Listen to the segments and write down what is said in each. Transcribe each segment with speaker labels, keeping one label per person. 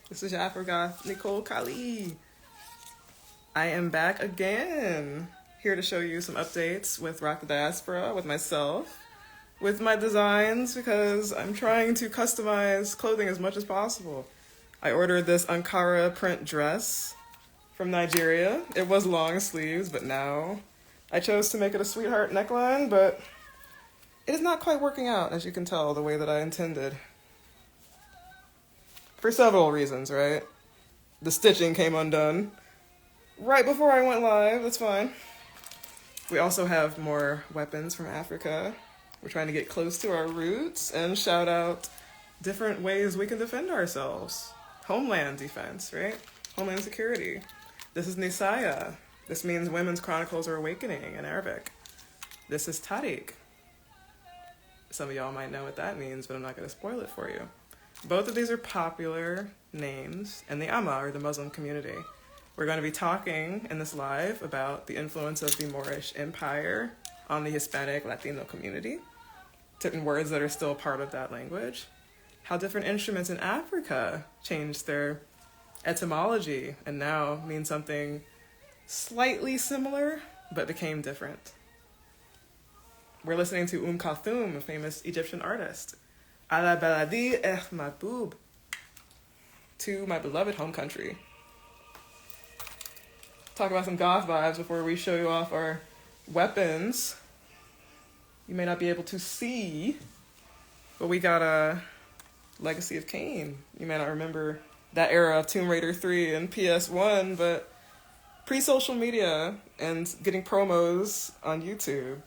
Speaker 1: This is your Afro-Goth, Nicole Kali. I am back again, here to show you some updates with Rock the Diaspora, with myself, with my designs, because I'm trying to customize clothing as much as possible. I ordered this Ankara print dress from Nigeria. It was long sleeves, but now I chose to make it a sweetheart neckline, but it is not quite working out, as you can tell, the way that I intended. For several reasons, right? The stitching came undone right before I went live. That's fine. We also have more weapons from Africa. We're trying to get close to our roots and shout out different ways we can defend ourselves. Homeland defense, right? Homeland security. This is Nisaya. This means Women's Chronicles are Awakening in Arabic. This is Tariq. Some of y'all might know what that means, but I'm not going to spoil it for you. Both of these are popular names in the Amma, or the Muslim community. We're going to be talking in this live about the influence of the Moorish Empire on the Hispanic Latino community, certain words that are still part of that language, how different instruments in Africa changed their etymology and now mean something slightly similar, but became different. We're listening to Kulthum, a famous Egyptian artist. Ala baladi mahbub, to my beloved home country. Talk about some goth vibes before we show you off our weapons. You may not be able to see, but we got a Legacy of Kain. You may not remember that era of Tomb Raider 3 and PS1, but pre-social media and getting promos on YouTube,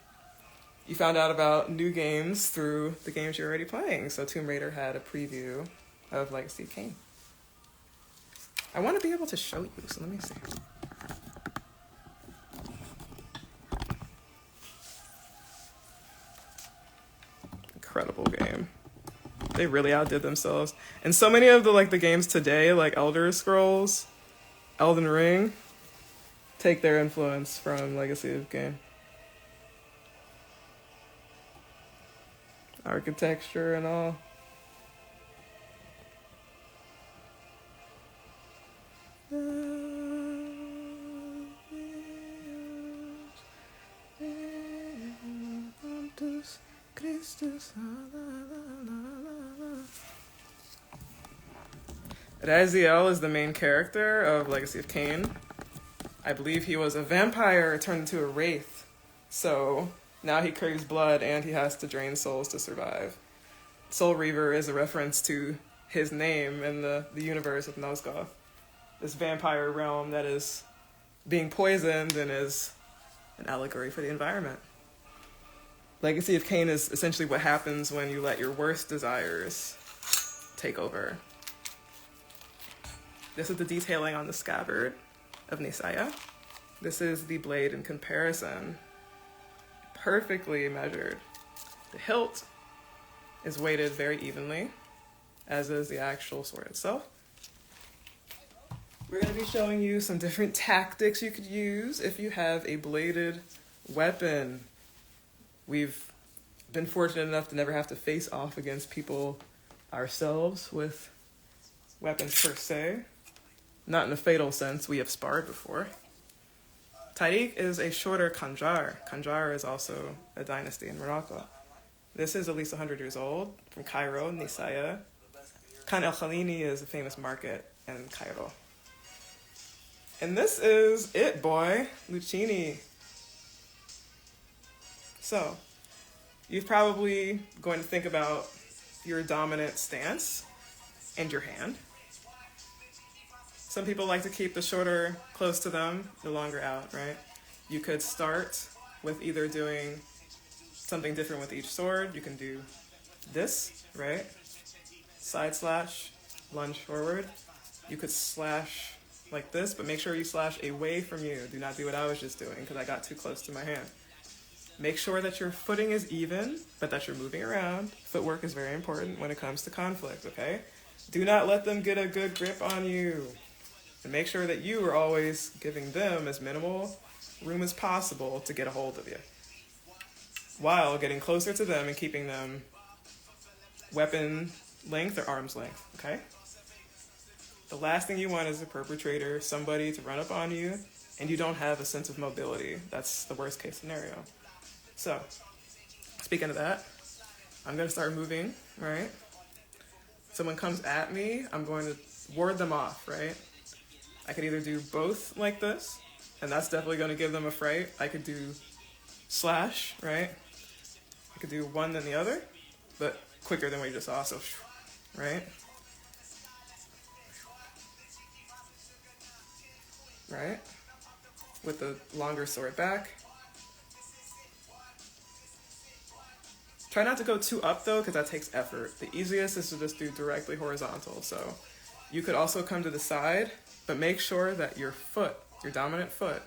Speaker 1: you found out about new games through the games you're already playing. So Tomb Raider had a preview of Legacy of Kain. I want to be able to show you, so let me see. Incredible game. They really outdid themselves. And so many of the games today, like Elder Scrolls, Elden Ring, take their influence from Legacy of Kain. Architecture and all. Raziel is the main character of Legacy of Kain. I believe he was a vampire turned into a wraith. So now he craves blood and he has to drain souls to survive. Soul Reaver is a reference to his name in the universe of Nosgoth. This vampire realm that is being poisoned and is an allegory for the environment. Legacy of Kain is essentially what happens when you let your worst desires take over. This is the detailing on the scabbard of Nisaya. This is the blade in comparison. Perfectly measured. The hilt is weighted very evenly, as is the actual sword itself. We're going to be showing you some different tactics you could use if you have a bladed weapon. We've been fortunate enough to never have to face off against people ourselves with weapons per se. Not in a fatal sense, we have sparred before. Tariq is a shorter Khanjar. Khanjar is also a dynasty in Morocco. This is at least 100 years old, from Cairo, Nisaya. Khan el Khalini is a famous market in Cairo. And this is it, boy, Lucchini. So, you're probably going to think about your dominant stance and your hand. Some people like to keep the shorter close to them, the longer out, right? You could start with either doing something different with each sword. You can do this, right? Side slash, lunge forward. You could slash like this, but make sure you slash away from you. Do not do what I was just doing because I got too close to my hand. Make sure that your footing is even, but that you're moving around. Footwork is very important when it comes to conflict, okay? Do not let them get a good grip on you. And make sure that you are always giving them as minimal room as possible to get a hold of you, while getting closer to them and keeping them weapon length or arm's length, okay? The last thing you want is a perpetrator, somebody to run up on you, and you don't have a sense of mobility. That's the worst case scenario. So, speaking of that, I'm going to start moving, right? Someone comes at me, I'm going to ward them off, right? I could either do both like this, and that's definitely going to give them a fright. I could do slash, right? I could do one then the other, but quicker than we just saw, so, right? Right? With the longer sword back. Try not to go too up though, because that takes effort. The easiest is to just do directly horizontal. So you could also come to the side, but make sure that your foot, your dominant foot,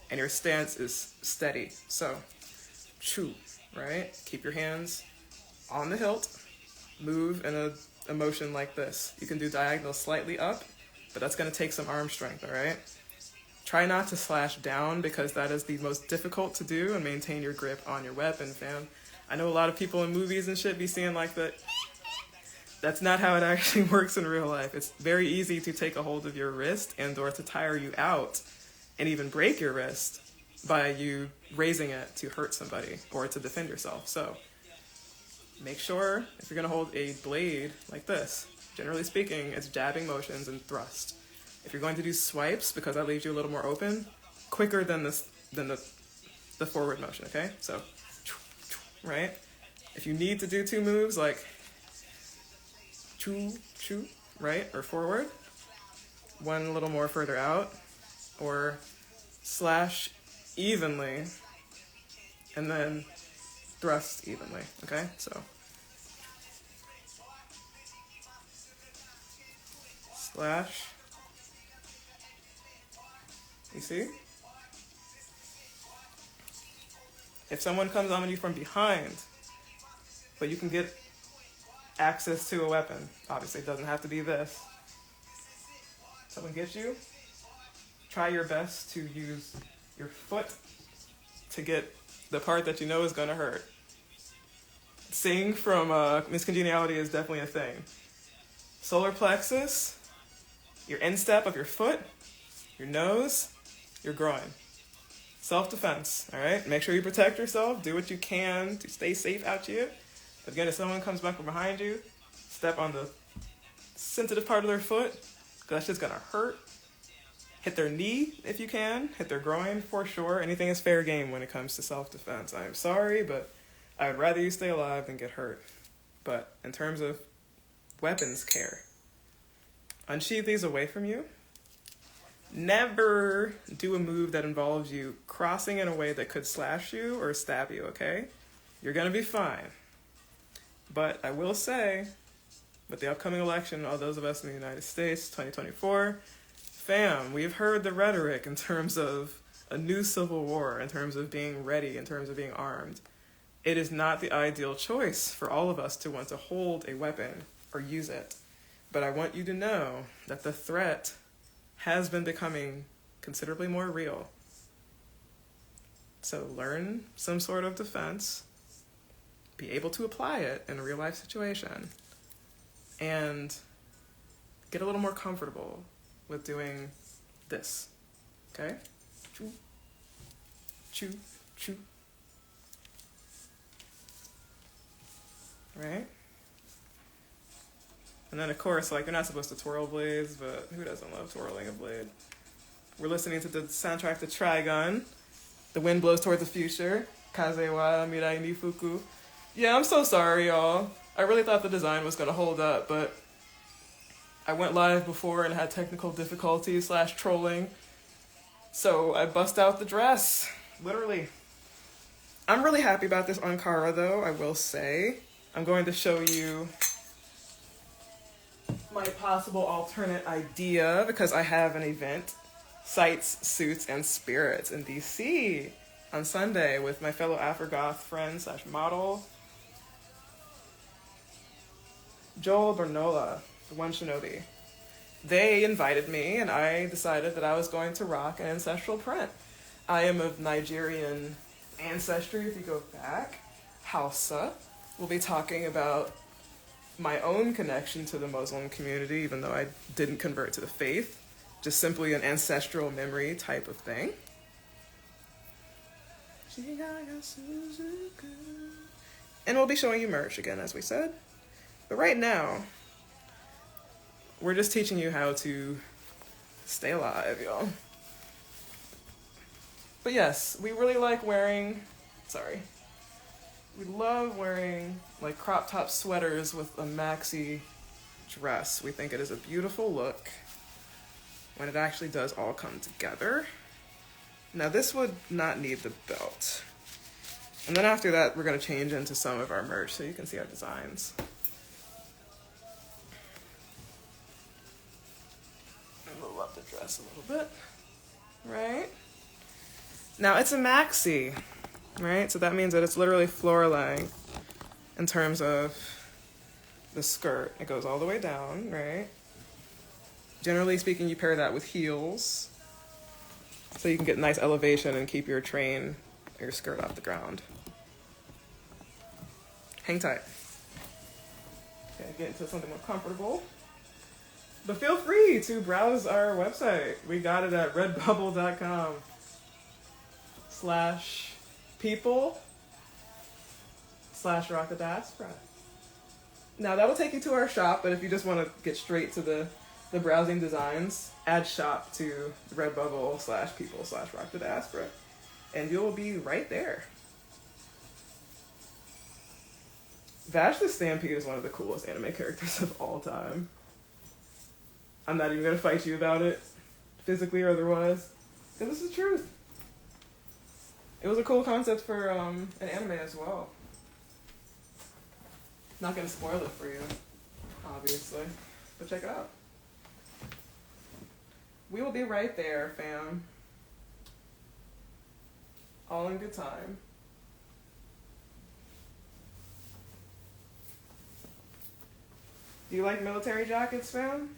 Speaker 1: and your stance is steady. So, chu, right? Keep your hands on the hilt. Move in a motion like this. You can do diagonal slightly up, but that's going to take some arm strength, all right? Try not to slash down because that is the most difficult to do and maintain your grip on your weapon, fam. I know a lot of people in movies and shit be seeing like that. That's not how it actually works in real life. It's very easy to take a hold of your wrist and or to tire you out and even break your wrist by you raising it to hurt somebody or to defend yourself. So make sure if you're going to hold a blade like this, generally speaking, it's jabbing motions and thrust. If you're going to do swipes, because that leaves you a little more open, quicker than the forward motion, okay? So, right? If you need to do two moves, like choo, choo, right? Or forward, one a little more further out, or slash evenly, and then thrust evenly, okay? So, slash, you see? If someone comes on you from behind, but you can get access to a weapon, obviously it doesn't have to be this. Someone gets you, try your best to use your foot to get the part that you know is going to hurt. Seeing from miscongeniality is definitely a thing. Solar plexus, your instep of your foot, your nose, your groin. Self-defense, all right? Make sure you protect yourself. Do what you can to stay safe out here. But again, if someone comes back from behind you, step on the sensitive part of their foot, because that's just going to hurt. Hit their knee if you can. Hit their groin for sure. Anything is fair game when it comes to self-defense. I am sorry, but I would rather you stay alive than get hurt. But in terms of weapons care, unsheath these away from you. Never do a move that involves you crossing in a way that could slash you or stab you, okay? You're gonna be fine. But I will say, with the upcoming election, all those of us in the United States, 2024, fam, we've heard the rhetoric in terms of a new civil war, in terms of being ready, in terms of being armed. It is not the ideal choice for all of us to want to hold a weapon or use it. But I want you to know that the threat has been becoming considerably more real. So learn some sort of defense, be able to apply it in a real life situation, and get a little more comfortable with doing this, okay? Choo, choo, choo. Right? And then, of course, like, you're not supposed to twirl blades, but who doesn't love twirling a blade? We're listening to the soundtrack to Trigun. The wind blows toward the future. Kaze wa mirai ni fuku. Yeah, I'm so sorry, y'all. I really thought the design was going to hold up, but I went live before and had technical difficulties / trolling. So I bust out the dress, literally. I'm really happy about this Ankara, though, I will say. I'm going to show you my possible alternate idea because I have an event, Sights, Suits, and Spirits in DC on Sunday with my fellow Afrogoth friend / model, Joel Bernola, the One Shinobi. They invited me and I decided that I was going to rock an ancestral print. I am of Nigerian ancestry if you go back. Hausa. We'll be talking about my own connection to the Muslim community, even though I didn't convert to the faith, just simply an ancestral memory type of thing. And we'll be showing you merch again, as we said. But right now, we're just teaching you how to stay alive, y'all. But yes, we really like wearing, we love wearing like crop top sweaters with a maxi dress. We think it is a beautiful look when it actually does all come together. Now this would not need the belt. And then after that, we're gonna change into some of our merch so you can see our designs. And we'll up the dress a little bit, right? Now it's a maxi, right? So that means that it's literally floor length in terms of the skirt. It goes all the way down, right? Generally speaking, you pair that with heels so you can get nice elevation and keep your train or your skirt off the ground. Hang tight. Okay, get into something more comfortable. But feel free to browse our website. We got it at redbubble.com/people/rock-the-diaspora. Now that'll take you to our shop, but if you just want to get straight to the browsing designs, add shop to redbubble/people/rock-the-diaspora, and you'll be right there. Vash the Stampede is one of the coolest anime characters of all time. I'm not even gonna fight you about it, physically or otherwise, because this is the truth. It was a cool concept for an anime as well. Not gonna spoil it for you, obviously, but check it out. We will be right there, fam. All in good time. Do you like military jackets, fam?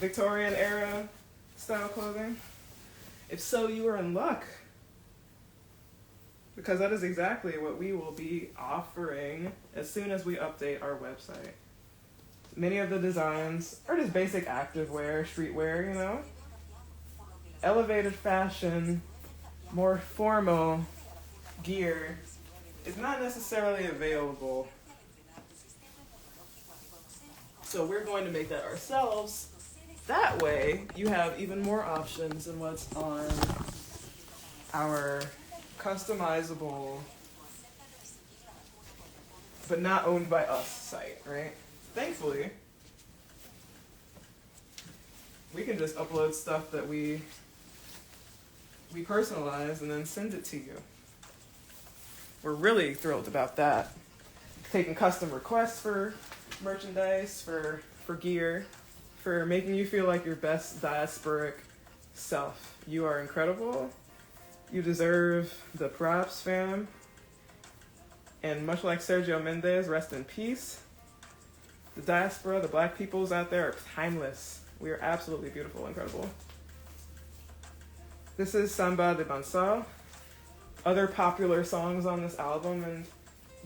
Speaker 1: Victorian era style clothing? If so, you are in luck. Because that is exactly what we will be offering as soon as we update our website. Many of the designs are just basic activewear, streetwear, you know? Elevated fashion, more formal gear is not necessarily available. So we're going to make that ourselves. That way, you have even more options than what's on our customizable, but not owned by us site, right? Thankfully, we can just upload stuff that we personalize and then send it to you. We're really thrilled about that. Taking custom requests for merchandise, for gear, for making you feel like your best diasporic self. You are incredible. You deserve the props, fam. And much like Sergio Mendes, rest in peace. The diaspora, the black peoples out there are timeless. We are absolutely beautiful, incredible. This is Samba de Bansal. Other popular songs on this album and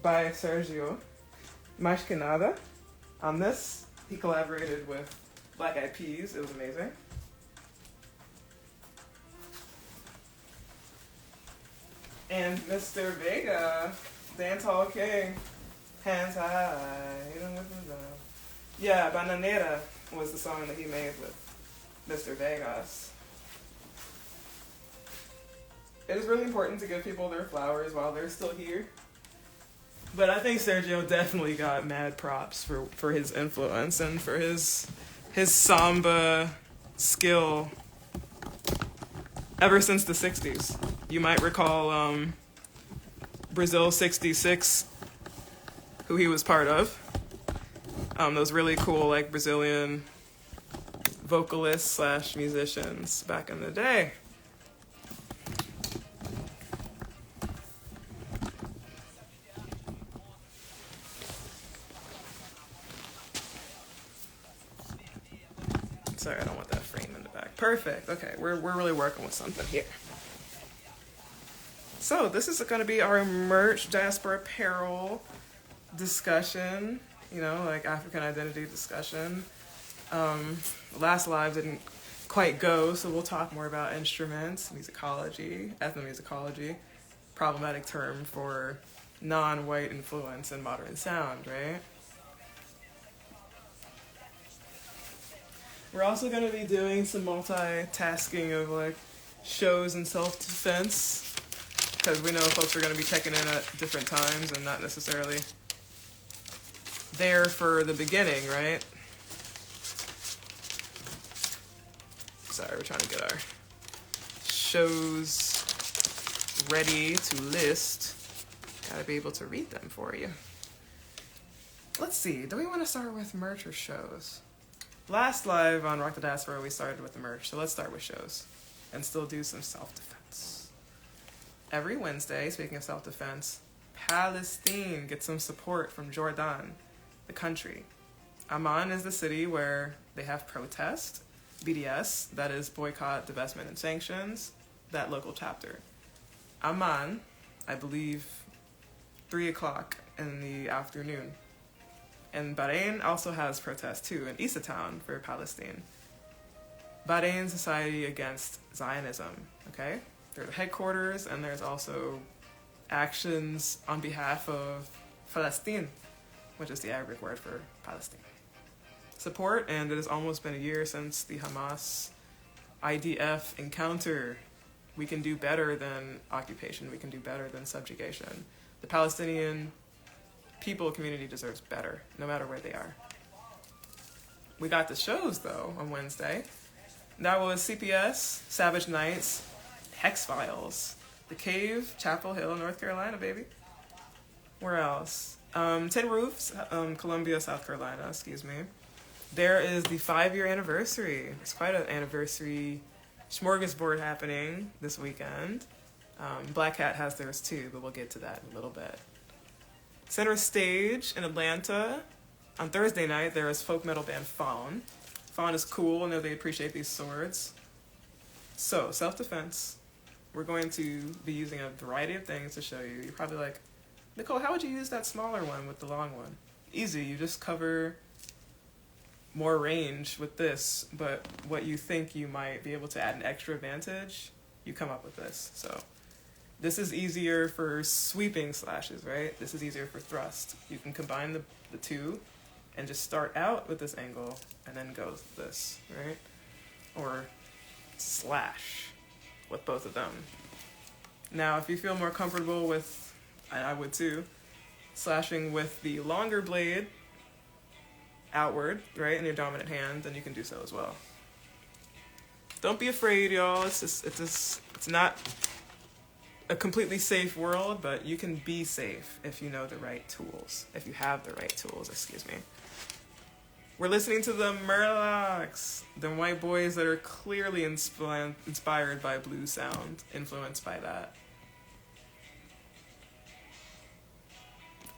Speaker 1: by Sergio. Mais que nada. On this, he collaborated with Black Eyed Peas. It was amazing. And Mr. Vega, Dancehall King, Hands High. Yeah, Bananera was the song that he made with Mr. Vegas. It is really important to give people their flowers while they're still here. But I think Sergio definitely got mad props for his influence and for his samba skill ever since the 60s. You might recall Brazil 66, who he was part of. Those really cool like Brazilian vocalists / musicians back in the day. Sorry, I don't want that frame in the back. Perfect. Okay, we're really working with something here. So this is going to be our merch Diaspora Apparel discussion. you know, like African identity discussion. Last live didn't quite go, so we'll talk more about instruments, musicology, ethnomusicology, problematic term for non-white influence in modern sound, right? We're also going to be doing some multitasking of like shows and self-defense, because we know folks are going to be checking in at different times and not necessarily there for the beginning, right? Sorry, we're trying to get our shows ready to list. Gotta be able to read them for you. Let's see, do we want to start with merch or shows? Last live on Rock the Diaspora, we started with the merch, so let's start with shows and still do some self-defense. Every Wednesday, speaking of self-defense, Palestine gets some support from Jordan, the country. Amman is the city where they have protest, BDS, that is boycott, divestment, and sanctions, that local chapter. Amman, I believe, 3 o'clock in the afternoon. And Bahrain also has protests too, in Issa Town for Palestine. Bahrain Society Against Zionism, okay? They're the headquarters, and there's also actions on behalf of Palestine, which is the Arabic word for Palestine. Support, and it has almost been a year since the Hamas IDF encounter. We can do better than occupation, we can do better than subjugation. The Palestinian people community deserves better, no matter where they are. We got the shows, though, on Wednesday. That was CPS, Savage Knights, Hex Files, The Cave, Chapel Hill, North Carolina, baby. Where else? Tin Roofs, Columbia, South Carolina, excuse me. There is the 5-year anniversary. It's quite an anniversary smorgasbord happening this weekend. Black Hat has theirs too, but we'll get to that in a little bit. Center Stage in Atlanta. On Thursday night, there is folk metal band Fawn. Fawn is cool. I know they appreciate these swords. So, self-defense. We're going to be using a variety of things to show you. You're probably like, Nicole, how would you use that smaller one with the long one? Easy. You just cover more range with this, but what you think you might be able to add an extra advantage, you come up with this. So this is easier for sweeping slashes, right? This is easier for thrust. You can combine the two and just start out with this angle and then go with this, right? Or slash with both of them. Now, if you feel more comfortable with, and I would too, slashing with the longer blade outward, right, in your dominant hand, then you can do so as well. Don't be afraid, y'all. It's not a completely safe world, but you can be safe if you know the right tools. If you have the right tools, excuse me. We're listening to the Murlocs, the white boys that are clearly inspired by blues sound, influenced by that.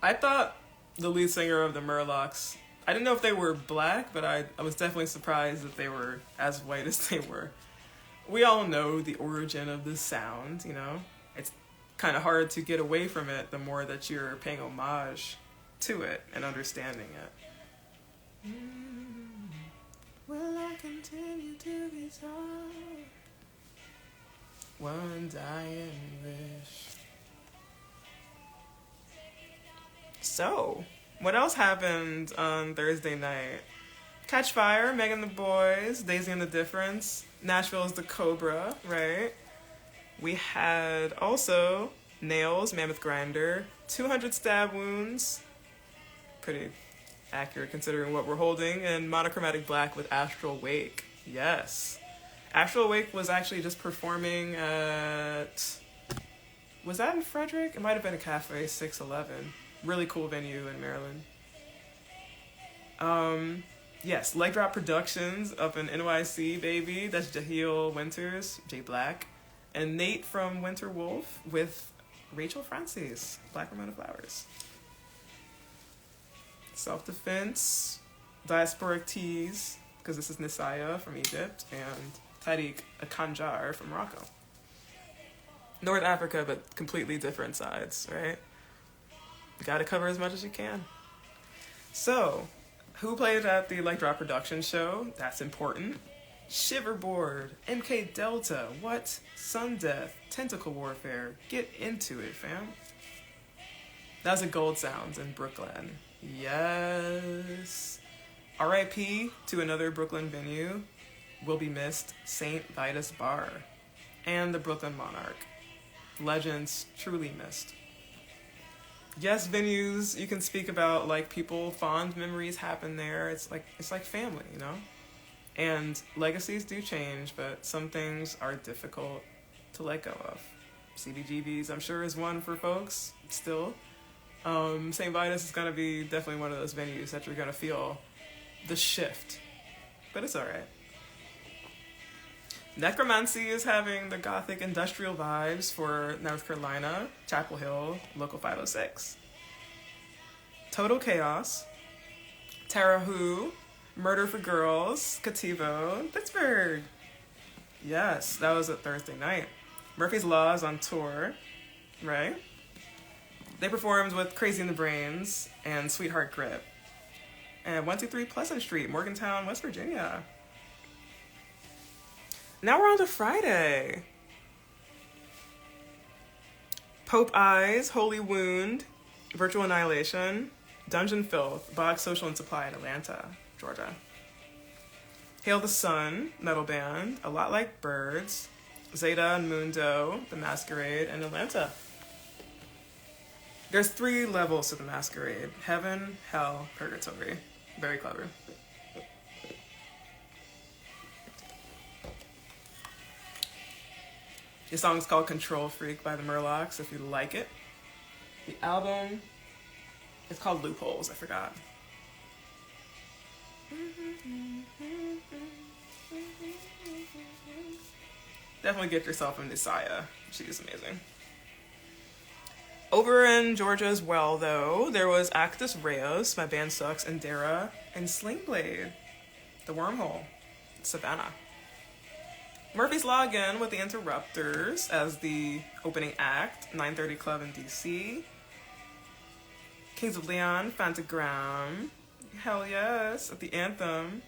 Speaker 1: I thought the lead singer of the Murlocs, I didn't know if they were black, but I was definitely surprised that they were as white as they were. We all know the origin of this sound, you know? It's kind of hard to get away from it the more that you're paying homage to it and understanding it. Will I continue to be sorry? One dying wish. So, what else happened on Thursday night? Catch Fire, Megan the Boys, Daisy and the Difference, Nashville's The Cobra, right? We had also Nails, Mammoth Grinder, 200 Stab Wounds, pretty accurate considering what we're holding, and Monochromatic Black with Astral Wake. Yes. Astral Wake was actually just performing at, was that in Frederick? It might have been a Cafe 611. Really cool venue in Maryland. Yes, Leg Drop Productions up in NYC, baby. That's Jaheel Winters, Jay Black, and Nate from Winter Wolf with Rachel Francis, Black Ramona Flowers. Self-Defense, Diasporic Tees, because this is Nisaya from Egypt, and Tariq, a Khanjar from Morocco. North Africa, but completely different sides, right? You gotta cover as much as you can. So, who played at the Like Drop production show? That's important. Shiverboard, MK Delta, what? Sundeath, Tentacle Warfare. Get into it, fam. That was at Gold Sounds in Brooklyn. Yes. RIP to another Brooklyn venue. Will be missed, St. Vitus Bar. And the Brooklyn Monarch. Legends truly missed. Yes, venues you can speak about, like, people, fond memories happen there. It's like family, you know? And legacies do change, but some things are difficult to let go of. CBGBs, I'm sure, is one for folks still. St. Vitus is going to be definitely one of those venues that you're going to feel the shift. But it's all right. Necromancy is having the gothic industrial vibes for North Carolina, Chapel Hill, Local 506. Total Chaos, Tara Who, Murder for Girls, Cativo, Pittsburgh. Yes, that was a Thursday night. Murphy's Law is on tour, right? They performed with Crazy in the Brains and Sweetheart Grip. And 123 Pleasant Street, Morgantown, West Virginia. Now we're on to Friday. Pope Eyes, Holy Wound, Virtual Annihilation, Dungeon Filth, Box Social and Supply in Atlanta, Georgia. Hail the Sun, metal band, A Lot Like Birds, Zeta and Mundo, The Masquerade, and Atlanta. There's 3 levels to The Masquerade. Heaven, Hell, Purgatory. Very clever. The song is called Control Freak by the Murlocs, if you like it. The album is called Loopholes, I forgot. Definitely get yourself a Messiah. She's amazing. Over in Georgia as well, though, there was Actus Reus, My Band Sucks, and Dara, and Slingblade, The Wormhole, Savannah. Murphy's Law again with the Interrupters as the opening act, 930 Club in DC. Kings of Leon, Fantagram, hell yes, at the Anthem.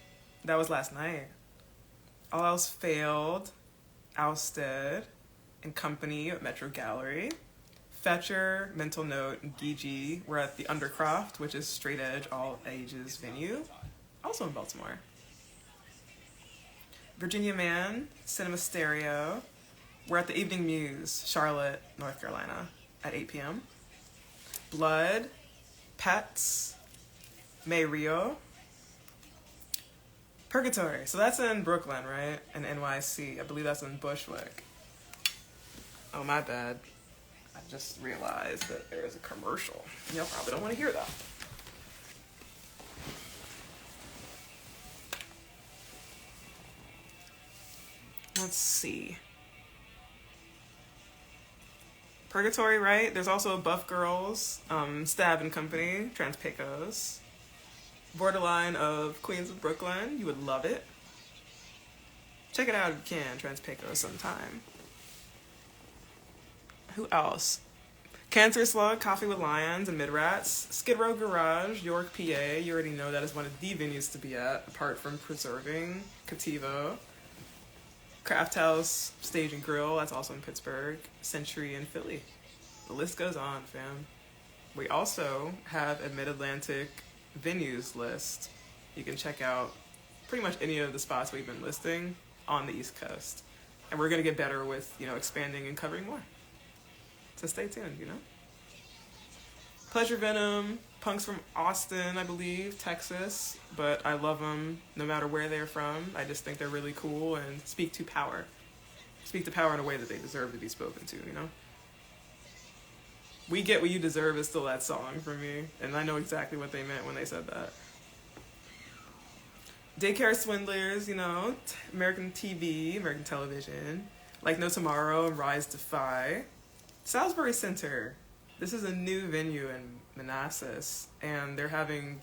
Speaker 1: That was last night. All Else Failed, Ousted, and Company at Metro Gallery. Fetcher, Mental Note, and Gigi were at the Undercroft, which is straight edge, all ages venue, also in Baltimore. Virginia Man, Cinema Stereo. We're at the Evening Muse, Charlotte, North Carolina, at 8 p.m. Blood, Pets, May Rio, Purgatory. So that's in Brooklyn, right? And NYC. I believe that's in Bushwick. Oh, my bad. I just realized that there is a commercial. Y'all probably don't want to hear that. Let's see. Purgatory, right? There's also Buff Girls, Stab and Company, Trans Pecos. Borderline of Queens of Brooklyn. You would love it. Check it out if you can, Trans Pecos sometime. Who else? Cancer Slug, Coffee with Lions, and Midrats. Skid Row Garage, York, PA. You already know that is one of the venues to be at, apart from Preserving, Cativo. Craft House, Stage and Grill, that's also in Pittsburgh. Century in Philly. The list goes on, fam. We also have a Mid-Atlantic venues list. You can check out pretty much any of the spots we've been listing on the East Coast. And we're going to get better with, expanding and covering more. So stay tuned, Pleasure Venom, punks from Austin, I believe, Texas, but I love them no matter where they're from. I just think they're really cool and speak to power. Speak to power in a way that they deserve to be spoken to, We Get What You Deserve is still that song for me, and I know exactly what they meant when they said that. Daycare Swindlers, American TV, American television, Like No Tomorrow, and Rise Defy. Salisbury Center. This is a new venue in Manassas, and they're having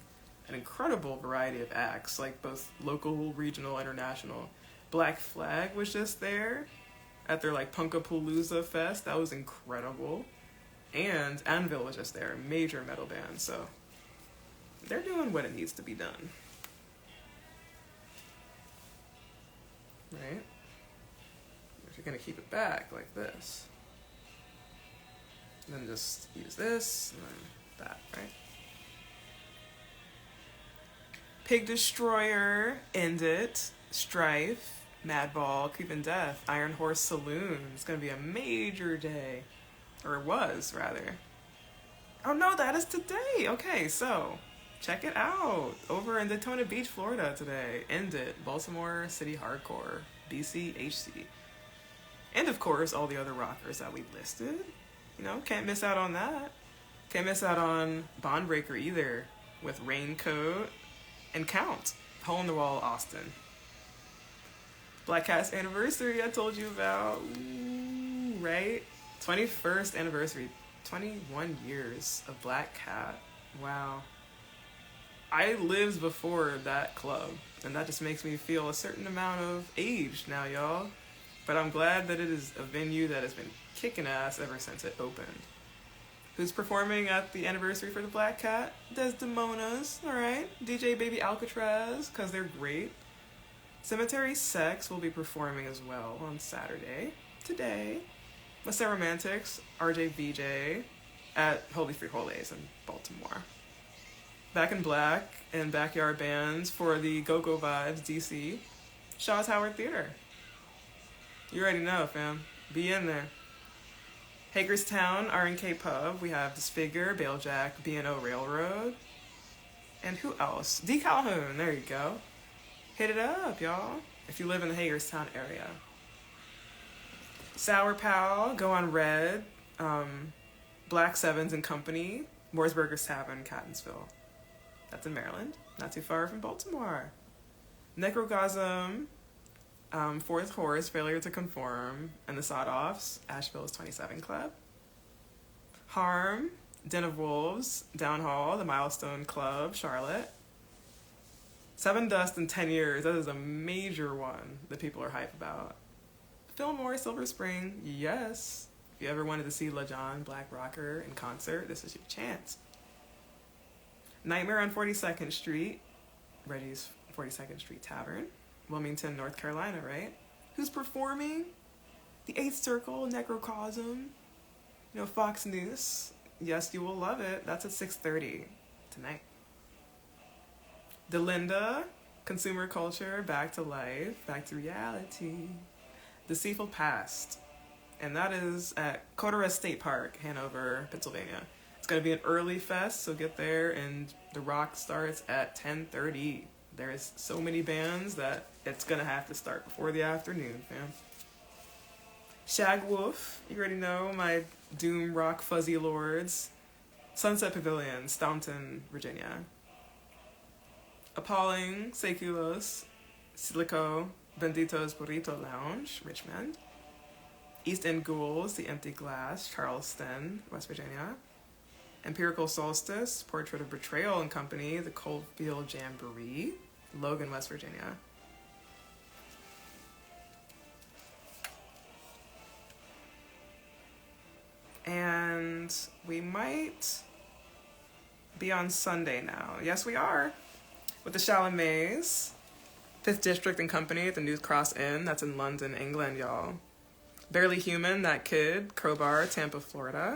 Speaker 1: an incredible variety of acts, like both local, regional, international. Black Flag was just there at their Punkapalooza Fest. That was incredible. And Anvil was just there, a major metal band. So they're doing what it needs to be done. Right? If you're gonna keep it back like this, and then just use this and then that, right? Pig Destroyer, End It, Strife, Madball, Creepin' Death, Iron Horse Saloon. It's gonna be a major day. Or it was, rather. Oh no, that is today! Okay, so, check it out. Over in Daytona Beach, Florida today. End It, Baltimore City Hardcore, BCHC. And of course, all the other rockers that we listed. You know, can't miss out on that. Can't miss out on Bondbreaker either, with Raincoat and Count. Hole in the Wall, Austin. Black Cat's anniversary I told you about. Ooh, right? 21st anniversary. 21 years of Black Cat. Wow. I lived before that club, and that just makes me feel a certain amount of age now, y'all. But I'm glad that it is a venue that has been kicking ass ever since it opened. Who's performing at the anniversary for the Black Cat? Desdemona's, alright. DJ Baby Alcatraz, because they're great. Cemetery Sex will be performing as well on Saturday, today. Must Romantics, RJ VJ at Holy Free Holies in Baltimore. Back in Black and Backyard Bands for the Go-Go Vibes DC. Shaw's Howard Theater. You already know, fam. Be in there. Hagerstown, R&K Pub. We have Disfigure, Balejack, B&O Railroad. And who else? D. Calhoun. There you go. Hit it up, y'all. If you live in the Hagerstown area. Sour Pal, Go on Red, Black Sevens and Company, Mooresburgers Tavern, Catonsville. That's in Maryland, not too far from Baltimore. Necrogasm, Fourth Horse, Failure to Conform, and the Sawed-Offs, Asheville's 27 Club. Harm, Den of Wolves, Downhall, the Milestone Club, Charlotte. Seven Dust in 10 years, that is a major one that people are hype about. Fillmore, Silver Spring, yes. If you ever wanted to see LaJohn, Black Rocker, in concert, this is your chance. Nightmare on 42nd Street, Reggie's 42nd Street Tavern, Wilmington, North Carolina, right? Who's performing? The Eighth Circle, Necrocosm, Fox News. Yes, you will love it. That's at 6:30 tonight. Delinda, Consumer Culture, Back to Life, Back to Reality. Deceitful Past, and that is at Cotores State Park, Hanover, Pennsylvania. It's going to be an early fest, so get there, and the rock starts at 10:30. There's so many bands that it's going to have to start before the afternoon, fam. Shag Wolf, you already know, my doom rock fuzzy lords. Sunset Pavilion, Staunton, Virginia. Appalling, Seculos, Silico, Bendito's Burrito Lounge, Richmond. East End Ghouls, The Empty Glass, Charleston, West Virginia. Empirical Solstice, Portrait of Betrayal and Company, The Coldfield Jamboree, Logan, West Virginia. And we might be on Sunday now. Yes, we are. With the Chalamets. 5th District and Company at the New Cross Inn. That's in London, England, y'all. Barely Human, That Kid, Crowbar, Tampa, Florida.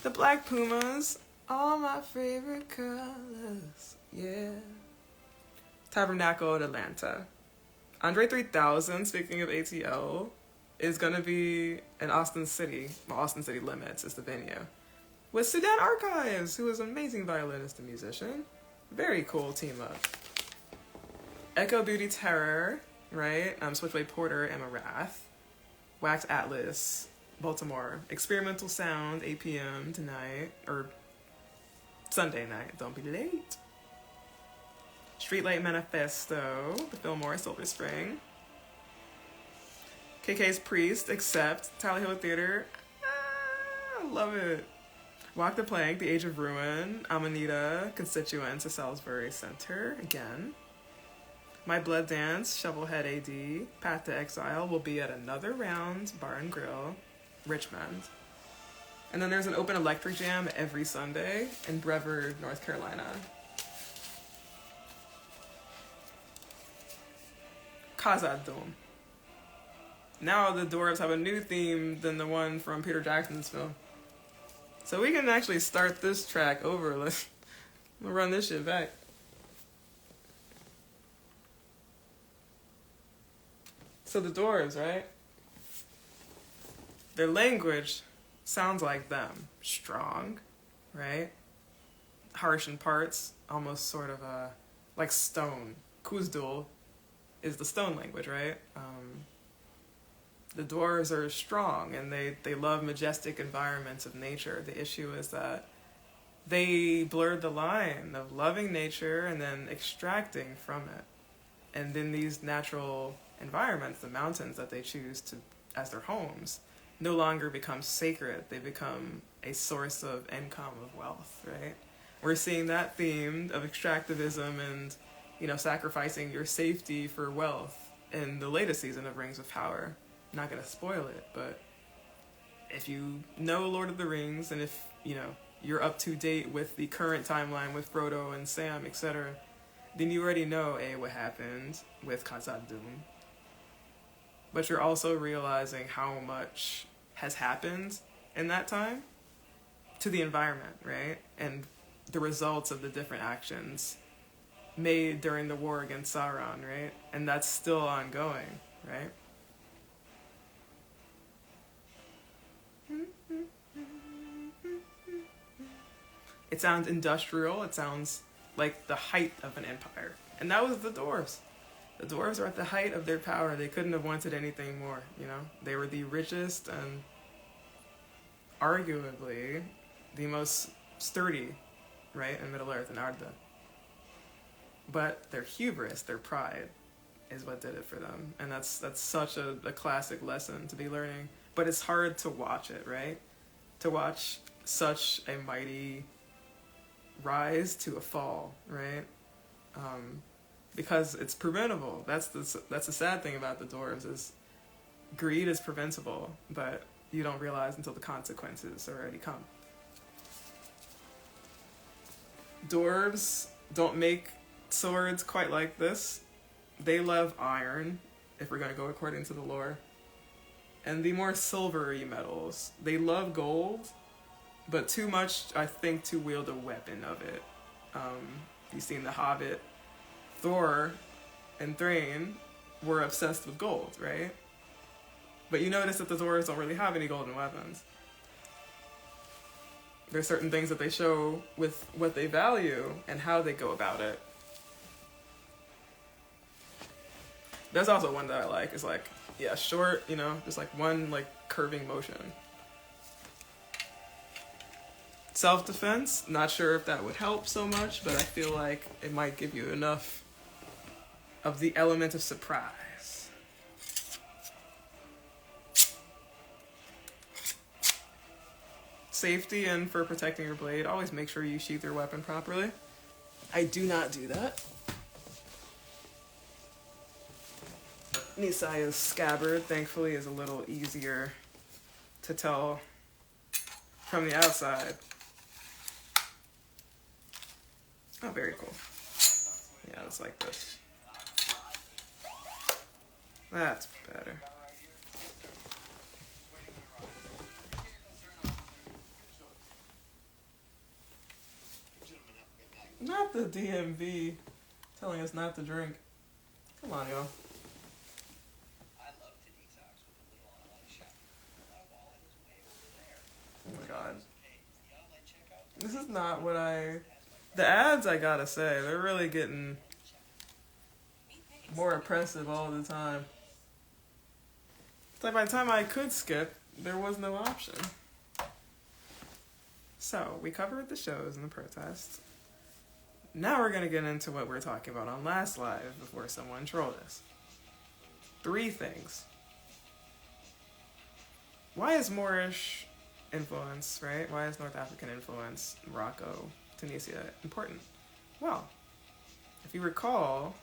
Speaker 1: The Black Pumas, all my favorite colors, yeah. Tabernacle at Atlanta. Andre 3000, speaking of ATL, is going to be in Austin City. Well, Austin City Limits is the venue. With Sudan Archives, who is an amazing violinist and musician. Very cool team up. Echo Beauty Terror, right? Switchblade Porter, Emma Rath. Wax Atlas, Baltimore. Experimental Sound, 8 p.m. tonight, or Sunday night, don't be late. Streetlight Manifesto, the Fillmore, Silver Spring. KK's Priest, Accept, Tally Hill Theater. I love it. Walk the Plank, The Age of Ruin, Amanita, Constituents, the Salisbury Center, again. My Blood Dance, Shovelhead AD, Path to Exile will be at Another Round Bar and Grill, Richmond. And then there's an open electric jam every Sunday in Brevard, North Carolina. Khazad-dûm. Now the dwarves have a new theme than the one from Peter Jackson's film. So we can actually start this track over. Let's run this shit back. So the dwarves, right? Their language sounds like them. Strong, right? Harsh in parts, almost sort of like stone. Kuzdul is the stone language, right? The dwarves are strong and they love majestic environments of nature. The issue is that they blurred the line of loving nature and then extracting from it. And then these natural environments, the mountains that they choose to as their homes, no longer become sacred. They become a source of income, of wealth, right? We're seeing that theme of extractivism and, sacrificing your safety for wealth in the latest season of Rings of Power. I'm not going to spoil it, but if you know Lord of the Rings and if, you're up to date with the current timeline with Frodo and Sam, etc., then you already know, what happened with Khazad-dûm. But you're also realizing how much has happened in that time to the environment, right? And the results of the different actions made during the war against Sauron, right? And that's still ongoing, right? It sounds industrial. It sounds like the height of an empire. And that was the dwarves. The dwarves are at the height of their power. They couldn't have wanted anything more, They were the richest and arguably the most sturdy, right, in Middle-earth and Arda. But their hubris, their pride, is what did it for them. And that's such a classic lesson to be learning. But it's hard to watch it, right? To watch such a mighty rise to a fall, right? Because it's preventable. That's the sad thing about the dwarves is greed is preventable, but you don't realize until the consequences already come. Dwarves don't make swords quite like this. They love iron, if we're going to go according to the lore. And the more silvery metals. They love gold, but too much, I think, to wield a weapon of it. You've seen The Hobbit. Thor and Thrain were obsessed with gold, right? But you notice that the dwarves don't really have any golden weapons. There's certain things that they show with what they value and how they go about it. There's also one that I like. It's like, short, just like one curving motion. Self-defense, not sure if that would help so much, but I feel like it might give you enough of the element of surprise. Safety and for protecting your blade, always make sure you sheath your weapon properly. I do not do that. Nisaya's scabbard, thankfully, is a little easier to tell from the outside. Oh, very cool. Yeah, it's like this. That's better. Not the DMV telling us not to drink. Come on, y'all. Oh my god. This is not what the ads, I gotta say, they're really getting more oppressive all the time. It's like by the time I could skip, there was no option. So, we covered the shows and the protests. Now we're gonna get into what we were talking about on last live before someone trolled us. 3 things. Why is Moorish influence, right? Why is North African influence, Morocco, Tunisia, important? Well, if you recall,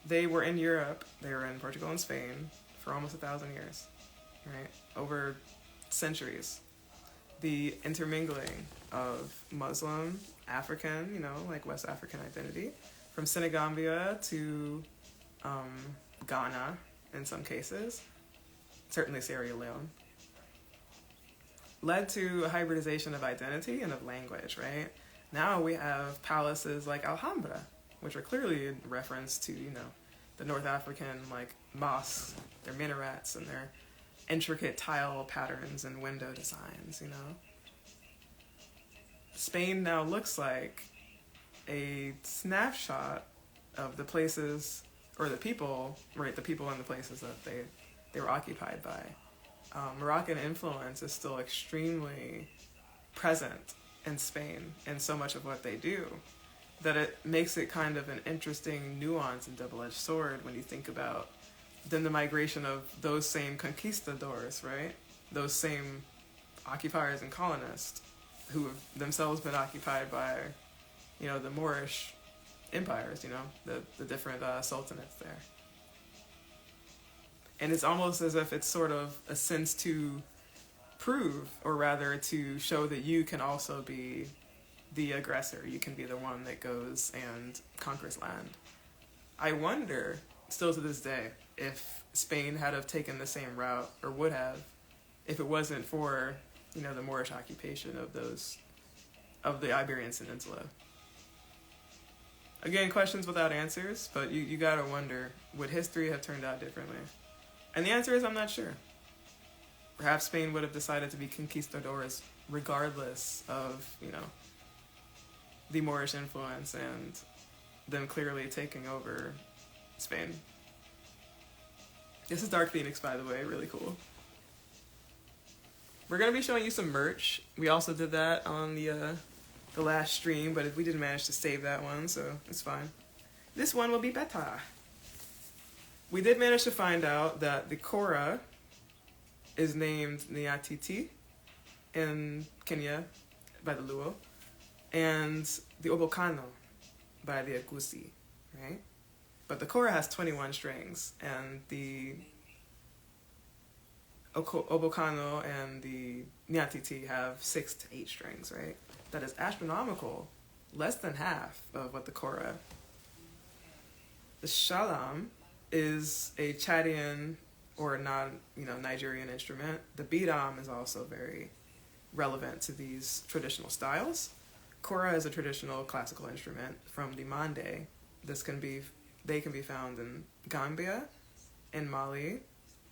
Speaker 1: they were in Europe, they were in Portugal and Spain for almost 1,000 years, right? Over centuries. The intermingling of Muslim, African, like West African identity, from Senegambia to Ghana in some cases, certainly Sierra Leone, led to a hybridization of identity and of language, right? Now we have palaces like Alhambra, which are clearly in reference to, the North African, mosques, their minarets and their intricate tile patterns and window designs, Spain now looks like a snapshot of the places, or the people, right, the people and the places that they were occupied by. Moroccan influence is still extremely present in Spain in so much of what they do, that it makes it kind of an interesting nuance and double-edged sword when you think about then the migration of those same conquistadors, right? Those same occupiers and colonists who have themselves been occupied by, the Moorish empires, the different sultanates there. And it's almost as if it's sort of a sense to prove, or rather to show that you can also be the aggressor. You can be the one that goes and conquers land. I wonder, still to this day, if Spain had have taken the same route, or would have, if it wasn't for, the Moorish occupation of the Iberian Peninsula. Again, questions without answers, but you gotta wonder, would history have turned out differently? And the answer is, I'm not sure. Perhaps Spain would have decided to be conquistadors regardless of, the Moorish influence and them clearly taking over Spain. This is Dark Phoenix, by the way, really cool. We're going to be showing you some merch. We also did that on the last stream, but we didn't manage to save that one, so it's fine. This one will be better. We did manage to find out that the Kora is named Nyatiti in Kenya by the Luo, and the Obokano by the Agusi, right? But the Kora has 21 strings, and the Obokano and the Nyatiti have 6 to 8 strings, right? That is astronomical, less than half of what the Kora. The Shalam is a Chadian or Nigerian instrument. The bidam is also very relevant to these traditional styles. Kora is a traditional classical instrument from the Mande. They can be found in Gambia, in Mali,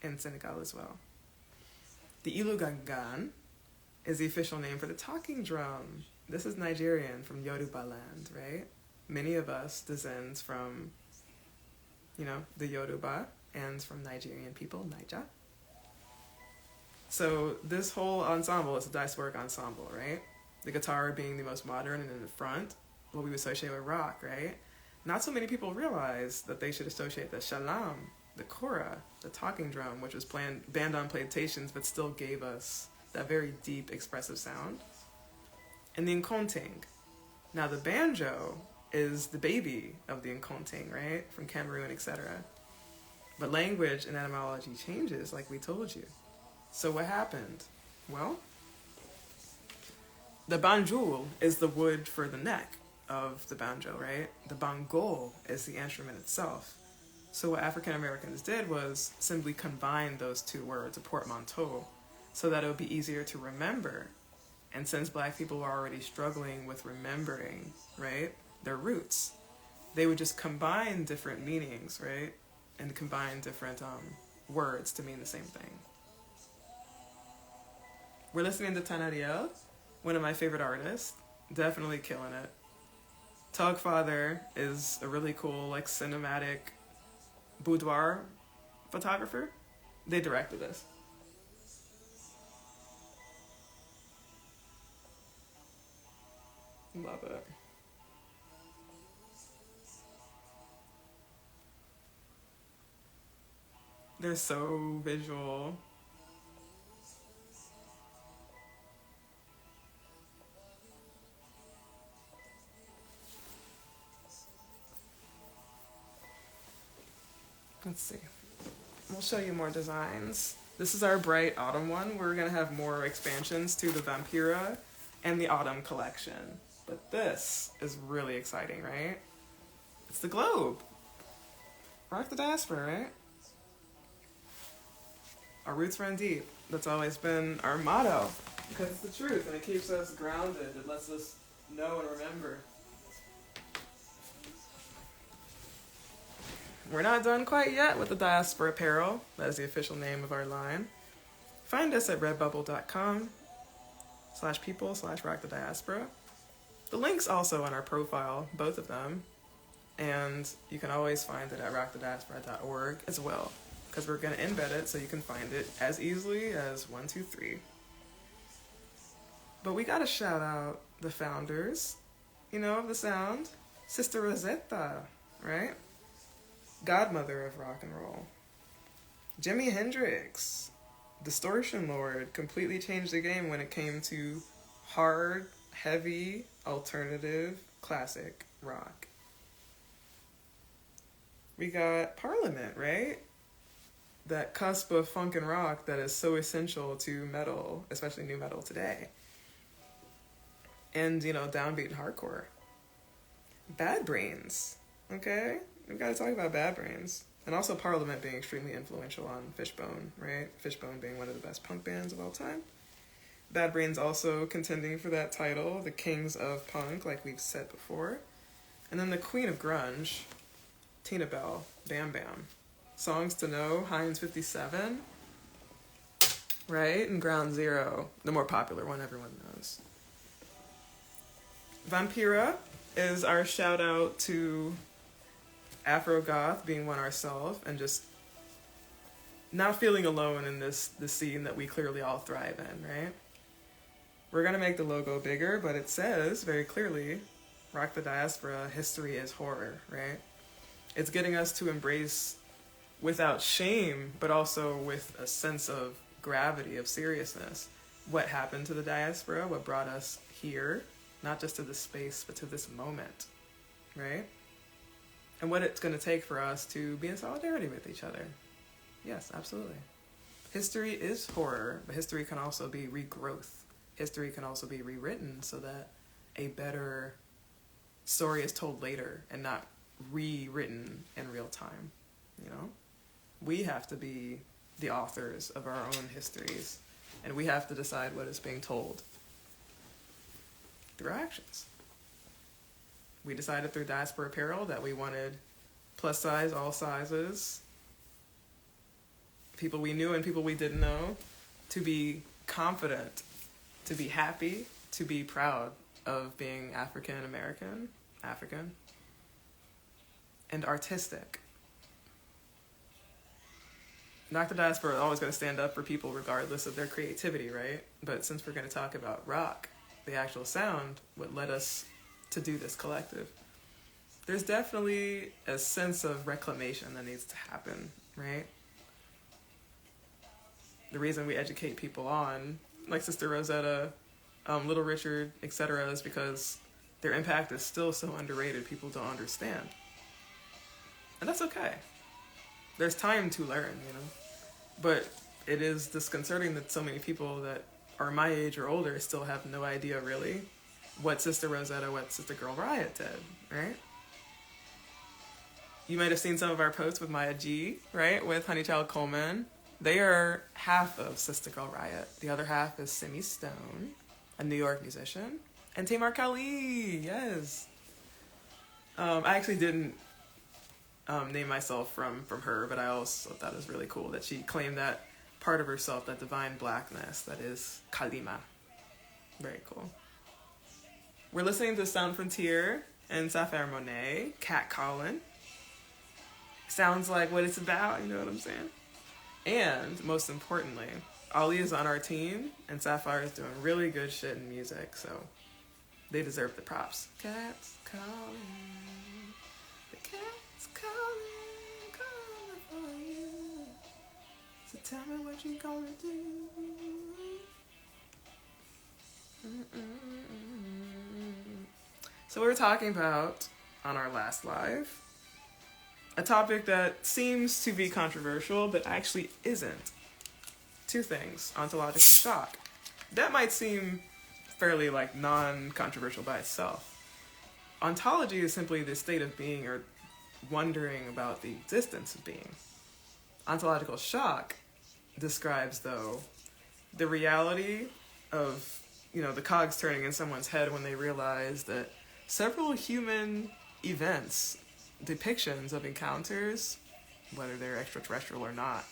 Speaker 1: and Senegal as well. The Ilugangan is the official name for the talking drum. This is Nigerian from Yoruba land, right? Many of us descend from, the Yoruba and from Nigerian people, Naija. So this whole ensemble is a diasporic ensemble, right? The guitar being the most modern and in the front, what we would associate with rock, right? Not so many people realize that they should associate the shalam, the kora, the talking drum, which was banned on plantations but still gave us that very deep, expressive sound, and the nkonting. Now the banjo is the baby of the nkonting, right? From Cameroon, etc. But language and etymology changes, like we told you. So what happened? Well, the banjul is the wood for the neck of the banjo, right? The bangol is the instrument itself. So what African Americans did was simply combine those two words, a portmanteau, so that it would be easier to remember. And since Black people were already struggling with remembering, right, their roots, they would just combine different meanings, right? And combine different words to mean the same thing. We're listening to Tanariel, one of my favorite artists, definitely killing it. Tugfather is a really cool, cinematic boudoir photographer. They directed this. Love it. They're so visual. Let's see. We'll show you more designs. This is our bright autumn one. We're going to have more expansions to the Vampira and the autumn collection. But this is really exciting, right? It's the globe. rock the diaspora, right? Our roots run deep. That's always been our motto. Because it's the truth and it keeps us grounded. It lets us know and remember. We're not done quite yet with the DiasporApparel. That is the official name of our line. Find us at redbubble.com/people/rockthediaspora. The link's also on our profile, both of them. And you can always find it at rockthediaspora.org as well. Because we're going to embed it so you can find it as easily as 1, 2, 3. But we got to shout out the founders, of the sound. Sister Rosetta, right? Godmother of rock and roll. Jimi Hendrix, Distortion Lord, completely changed the game when it came to hard, heavy, alternative, classic rock. We got Parliament, right? That cusp of funk and rock that is so essential to metal, especially new metal today. And, downbeat and hardcore. Bad Brains, okay? We've got to talk about Bad Brains. And also Parliament being extremely influential on Fishbone, right? Fishbone being one of the best punk bands of all time. Bad Brains also contending for that title, the Kings of Punk, like we've said before. And then the Queen of Grunge, Tina Bell, Bam Bam. Songs to Know, Heinz 57, right? And Ground Zero, the more popular one everyone knows. Vampira is our shout out to Afro Goth, being one ourselves, and just not feeling alone in this scene that we clearly all thrive in, right? We're going to make the logo bigger, but it says very clearly, Rock the Diaspora, history is horror, right? It's getting us to embrace without shame, but also with a sense of gravity, of seriousness, what happened to the diaspora, what brought us here, not just to this space, but to this moment, right? And what it's going to take for us to be in solidarity with each other. Yes, absolutely. History is horror, but history can also be regrowth. History can also be rewritten so that a better story is told later and not rewritten in real time, We have to be the authors of our own histories, and we have to decide what is being told through our actions. We decided through DiasporApparel that we wanted plus size, all sizes, people we knew and people we didn't know, to be confident, to be happy, to be proud of being African, and artistic. Not the diaspora is always going to stand up for people regardless of their creativity, right? But since we're going to talk about rock, the actual sound, what led us to do this collective, there's definitely a sense of reclamation that needs to happen, right? The reason we educate people on, like Sister Rosetta, Little Richard, etc., is because their impact is still so underrated, people don't understand. And that's okay. There's time to learn, But it is disconcerting that so many people that are my age or older still have no idea, really, what Sister Rosetta, what Sister Girl Riot did, right? You might have seen some of our posts with Maya G, right, with Honeychild Coleman. They are half of Sister Girl Riot. The other half is Simi Stone, a New York musician, and Tamar Kali, yes. I actually didn't name myself from her, but I also thought it was really cool that she claimed that part of herself, that divine blackness that is Kalima. Very cool. We're listening to Sound Frontier and Sapphire Monet, Cat Collin. Sounds like what it's about, you know what I'm saying? And most importantly, Ali is on our team and Sapphire is doing really good shit in music, so they deserve the props. Cats calling, the cat's calling for you. So tell me what you gonna do. So we were talking about, on our last live, a topic that seems to be controversial, but actually isn't. Two things. Ontological shock. That might seem fairly non-controversial by itself. Ontology is simply the state of being or wondering about the existence of being. Ontological shock describes, though, the reality of, the cogs turning in someone's head when they realize that several human events, depictions of encounters, whether they're extraterrestrial or not,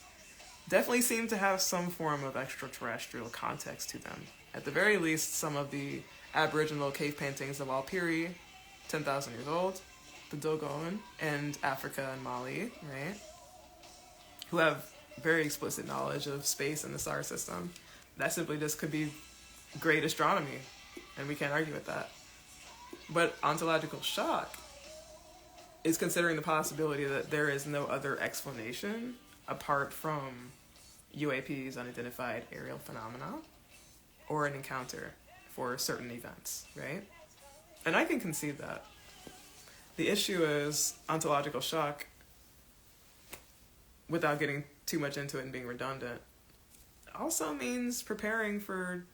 Speaker 1: definitely seem to have some form of extraterrestrial context to them. At the very least, some of the Aboriginal cave paintings of Alpiri, 10,000 years old, the Dogon, and Africa and Mali, right, who have very explicit knowledge of space and the star system. That simply just could be great astronomy, and we can't argue with that. But ontological shock is considering the possibility that there is no other explanation apart from UAP's unidentified aerial phenomena or an encounter for certain events, right? And I can concede that. The issue is ontological shock, without getting too much into it and being redundant, also means preparing for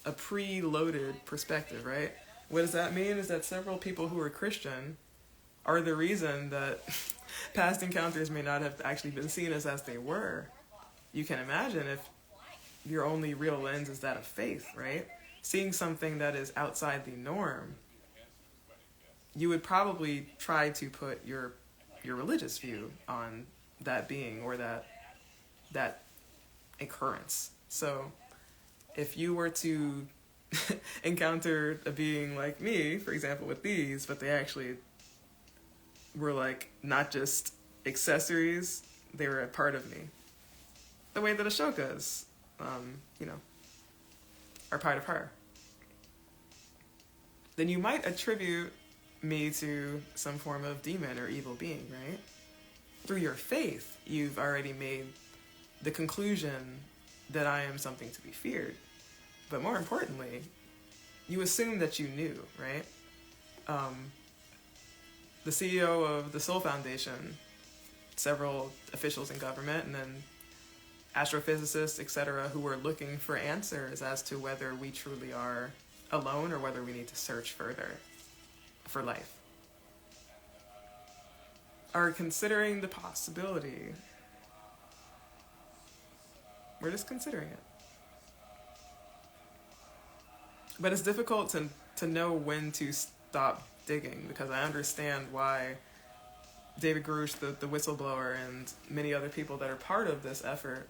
Speaker 1: a preloaded perspective, right? What does that mean is that several people who are Christian are the reason that past encounters may not have actually been seen as they were. You can imagine if your only real lens is that of faith, right? Seeing something that is outside the norm, you would probably try to put your religious view on that being or that occurrence. So if you were to encounter a being like me, for example, with these, but they actually were like not just accessories, they were a part of me. The way that Ashokas, are part of her. Then you might attribute me to some form of demon or evil being, right? Through your faith, you've already made the conclusion that I am something to be feared. But more importantly, you assume that you knew, right? The CEO of the Soul Foundation, several officials in government, and then astrophysicists, etc., who were looking for answers as to whether we truly are alone or whether we need to search further for life, are considering the possibility. We're just considering it. But it's difficult to know when to stop digging, because I understand why David Grush, the whistleblower, and many other people that are part of this effort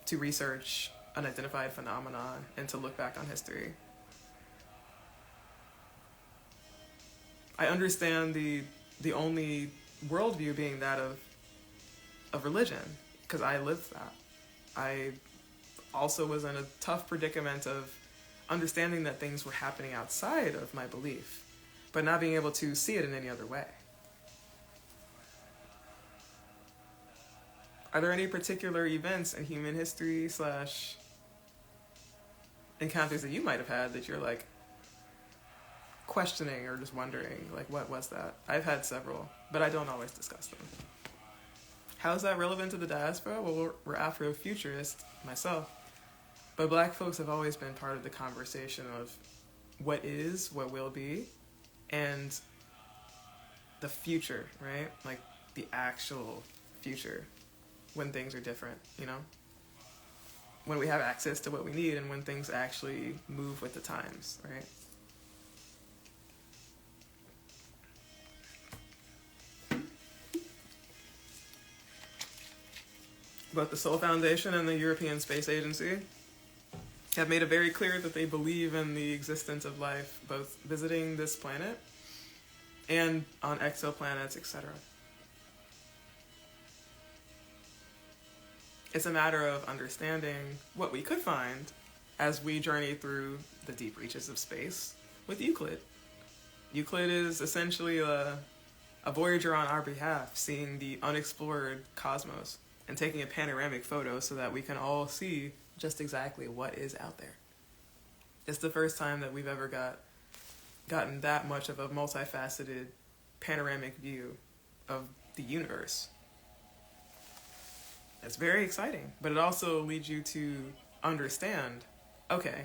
Speaker 1: to research unidentified phenomena and to look back on history. I understand the only worldview being that of religion, because I lived that. I also was in a tough predicament of understanding that things were happening outside of my belief, but not being able to see it in any other way. Are there any particular events in human history / encounters that you might have had that you're like questioning or just wondering, like, what was that? I've had several, but I don't always discuss them. How is that relevant to the diaspora? Well, we're Afrofuturist, myself, but Black folks have always been part of the conversation of what is, what will be, and the future, right? Like the actual future, when things are different, when we have access to what we need and when things actually move with the times, right? Both the Soul Foundation and the European Space Agency have made it very clear that they believe in the existence of life, both visiting this planet and on exoplanets, etc. It's a matter of understanding what we could find as we journey through the deep reaches of space with Euclid. Euclid is essentially a voyager on our behalf, seeing the unexplored cosmos and taking a panoramic photo so that we can all see just exactly what is out there. It's the first time that we've ever gotten that much of a multifaceted panoramic view of the universe. It's very exciting, but it also leads you to understand, okay,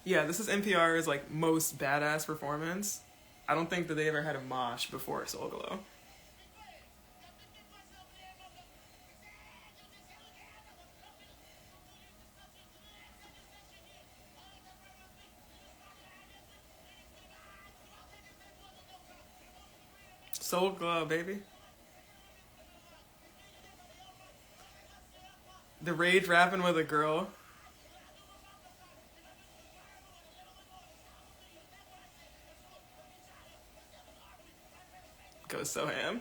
Speaker 1: yeah, this is NPR's like most badass performance, I don't think that they ever had a mosh before Soul Glow. Soul Glow, baby. The Rage rapping with a girl. Goes so ham.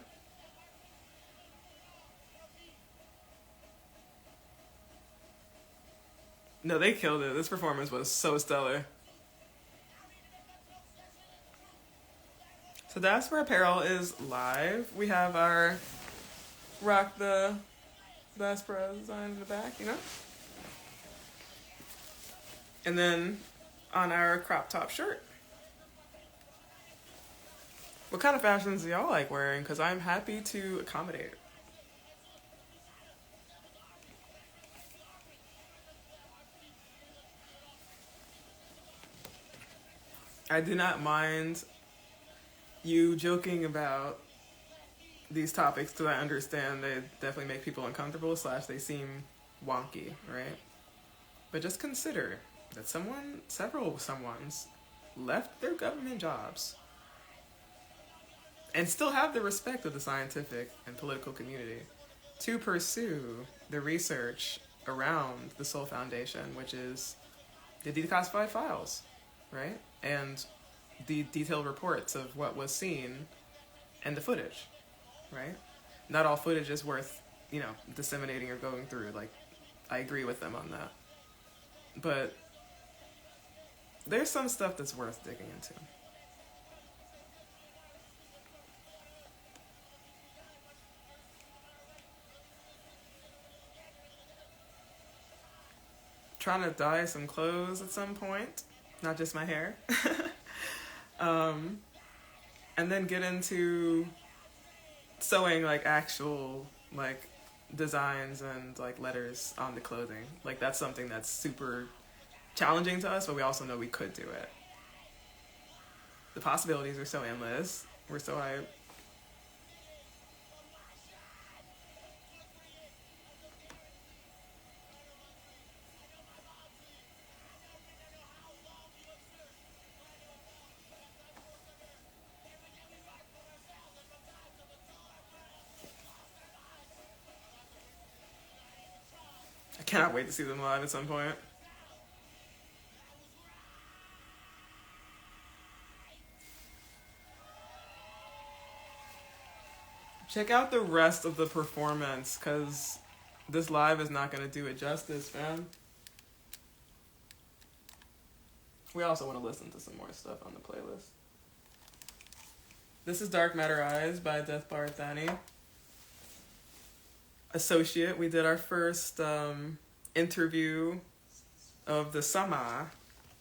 Speaker 1: No, they killed it. This performance was so stellar. So DiasporApparel is live. We have our rock the Diaspora design in the back, you know? And then on our crop top shirt. What kind of fashions do y'all like wearing? Because I'm happy to accommodate. I do not mind you joking about these topics because I understand they definitely make people uncomfortable / they seem wonky, right? But just consider that several someones left their government jobs and still have the respect of the scientific and political community to pursue the research around the Soul Foundation, which is the declassified files, right? And the detailed reports of what was seen and the footage, right? Not all footage is worth, disseminating or going through. Like, I agree with them on that. But there's some stuff that's worth digging into. Trying to dye some clothes at some point, not just my hair. And then get into sewing actual designs and letters on the clothing. That's something that's super challenging to us, but we also know we could do it. The possibilities are so endless. We're so hyped. I cannot wait to see them live at some point. Check out the rest of the performance, because this live is not going to do it justice, fam. We also want to listen to some more stuff on the playlist. This is Dark Matter Eyes by Death Bar Thani. Associate, we did our first interview of the Sama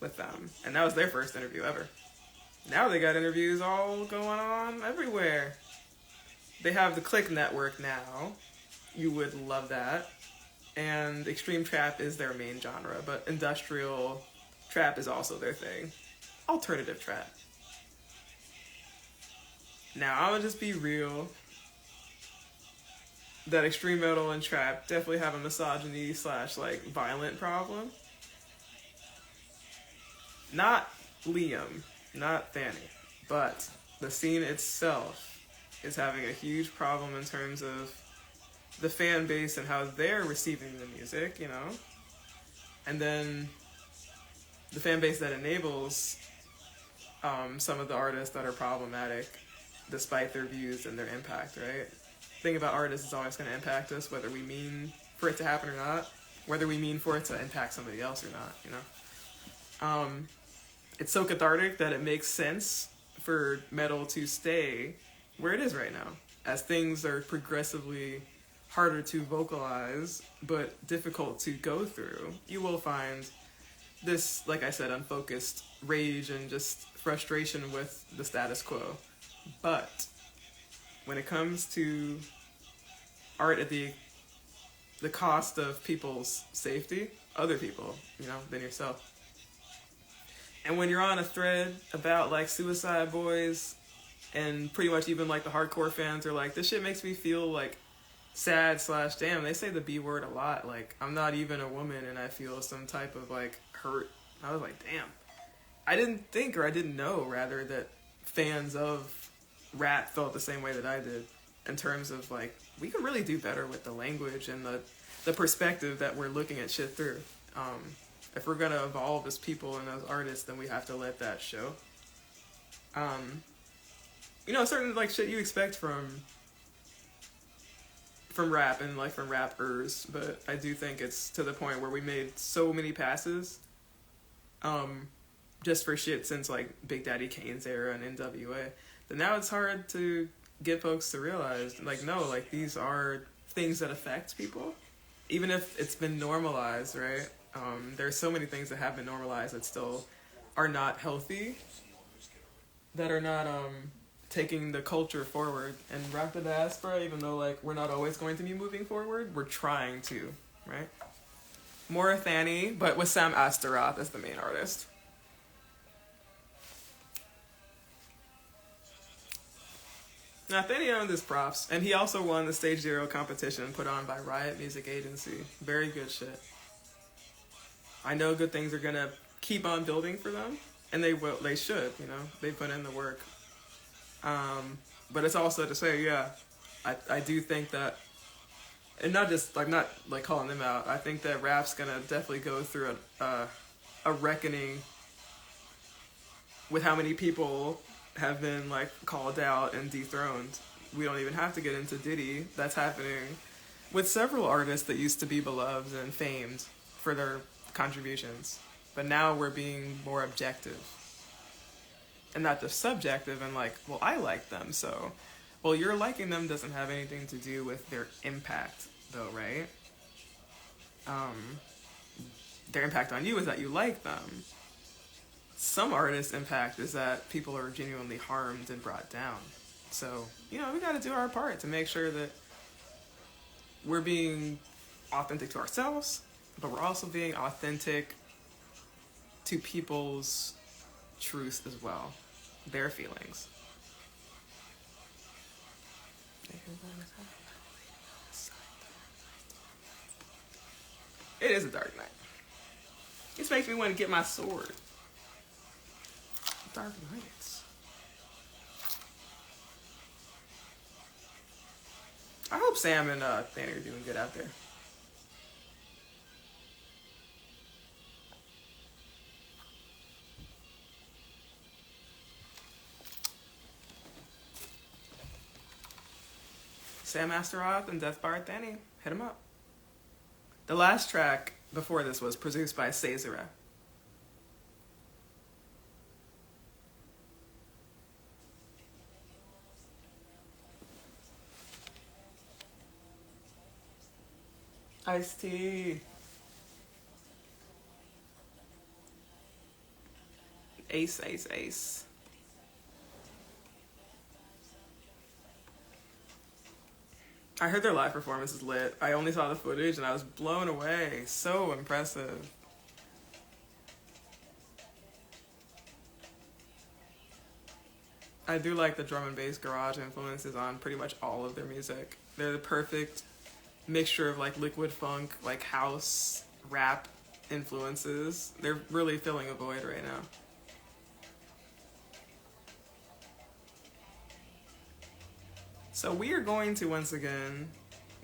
Speaker 1: with them, and that was their first interview ever. Now they got interviews all going on everywhere. They have the Click Network now. You would love that. And extreme trap is their main genre, but industrial trap is also their thing. Alternative trap. Now, I'm gonna just be real. That extreme metal and trap definitely have a misogyny / violent problem. Not Liam, not Thani, but the scene itself is having a huge problem in terms of the fan base and how they're receiving the music, and then the fan base that enables some of the artists that are problematic despite their views and their impact, right? The thing about artists is always going to impact us, whether we mean for it to happen or not, whether we mean for it to impact somebody else or not, It's so cathartic that it makes sense for metal to stay where it is right now, as things are progressively harder to vocalize, but difficult to go through. You will find this, like I said, unfocused rage and just frustration with the status quo. But when it comes to art at the cost of people's safety, other people, than yourself, And when you're on a thread about like Suicide Boys, and pretty much even like the hardcore fans are like, this shit makes me feel like sad / damn, they say the B word a lot. Like, I'm not even a woman and I feel some type of like hurt. I was like, damn. I didn't think, or I didn't know rather, that fans of rap felt the same way that I did, in terms of like, we could really do better with the language and the perspective that we're looking at shit through. If we're gonna evolve as people and as artists, then we have to let that show. You know, certain like shit you expect from rap and like from rappers, but I do think it's to the point where we made so many passes, just for shit since like Big Daddy Kane's era and NWA, that now it's hard to get folks to realize, like, no, like, these are things that affect people, even if it's been normalized, right? There's so many things that have been normalized that still are not healthy, that are not taking the culture forward. And Rap the Diaspora, even though like we're not always going to be moving forward, we're trying to, right? More Thani, but with Sam Astaroth as the main artist. Now, Thani earned his props, and he also won the Stage Zero competition put on by Riot Music Agency. Very good shit. I know good things are gonna keep on building for them, and they will. They should, you know. They put in the work. But it's also to say, yeah, I do think that, and not calling them out. I think that rap's gonna definitely go through a reckoning with how many people have been like called out and dethroned. We don't even have to get into Diddy. That's happening with several artists that used to be beloved and famed for their contributions, but now we're being more objective and not just subjective and like, well, I like them, so, well, your liking them doesn't have anything to do with their impact though, right? Their impact on you is that you like them. Some artists' impact is that people are genuinely harmed and brought down. So, you know, we got to do our part to make sure that we're being authentic to ourselves, but we're also being authentic to people's truth as well, their feelings. It is a dark night. This makes me want to get my sword. Dark nights. I hope Sam and Thani are doing good out there. Sam Astaroth and Death Bar Thani. Hit him up. The last track before this was produced by Cesare. Ice-T. Ace, ace, ace. I heard their live performance is lit. I only saw the footage and I was blown away. So impressive. I do like the drum and bass garage influences on pretty much all of their music. They're the perfect mixture of like liquid funk, like house, rap influences. They're really filling a void right now. So we are going to once again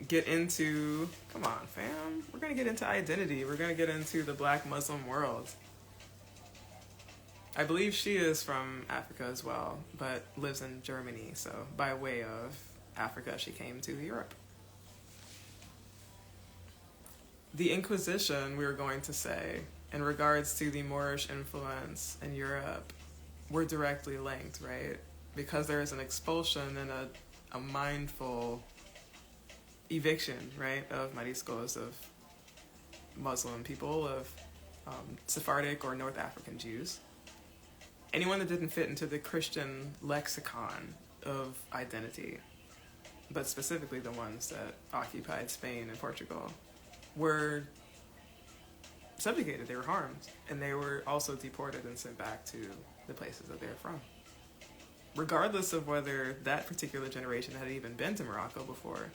Speaker 1: get into, come on fam, we're going to get into identity. We're going to get into the Black Muslim world. I believe she is from Africa as well, but lives in Germany. So by way of Africa, she came to Europe. The Inquisition, we were going to say, in regards to the Moorish influence in Europe, were directly linked, right? Because there is an expulsion and a mindful eviction, right, of Mariscos, of Muslim people, of Sephardic or North African Jews. Anyone that didn't fit into the Christian lexicon of identity, but specifically the ones that occupied Spain and Portugal, were subjugated, they were harmed, and they were also deported and sent back to the places that they're from. Regardless of whether that particular generation had even been to Morocco before,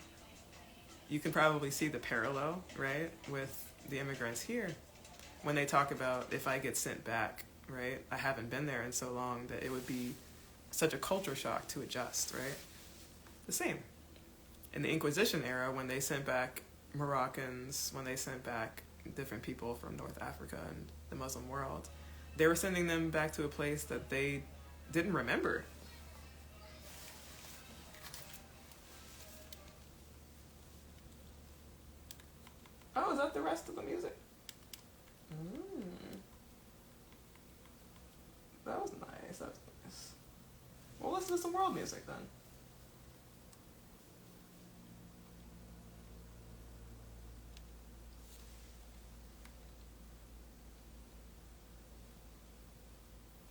Speaker 1: you can probably see the parallel, right, with the immigrants here when they talk about, if I get sent back, right, I haven't been there in so long that it would be such a culture shock to adjust, right? The same. In the Inquisition era, when they sent back Moroccans, when they sent back different people from North Africa and the Muslim world, they were sending them back to a place that they didn't remember. Oh, is that the rest of the music? That was nice. That was nice. Well, let's do some world music then.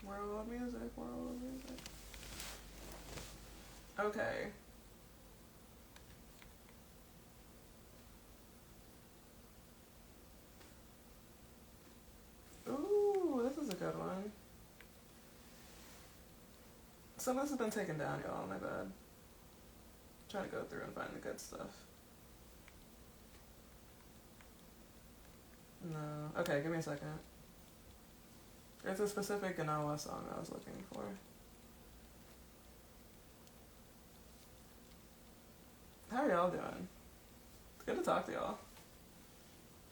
Speaker 1: World music, world music. Okay. Ooh, this is a good one. Some of this has been taken down, y'all. My bad. I'm trying to go through and find the good stuff. No. Okay, give me a second. There's a specific Ganawa song I was looking for. How are y'all doing? It's good to talk to y'all.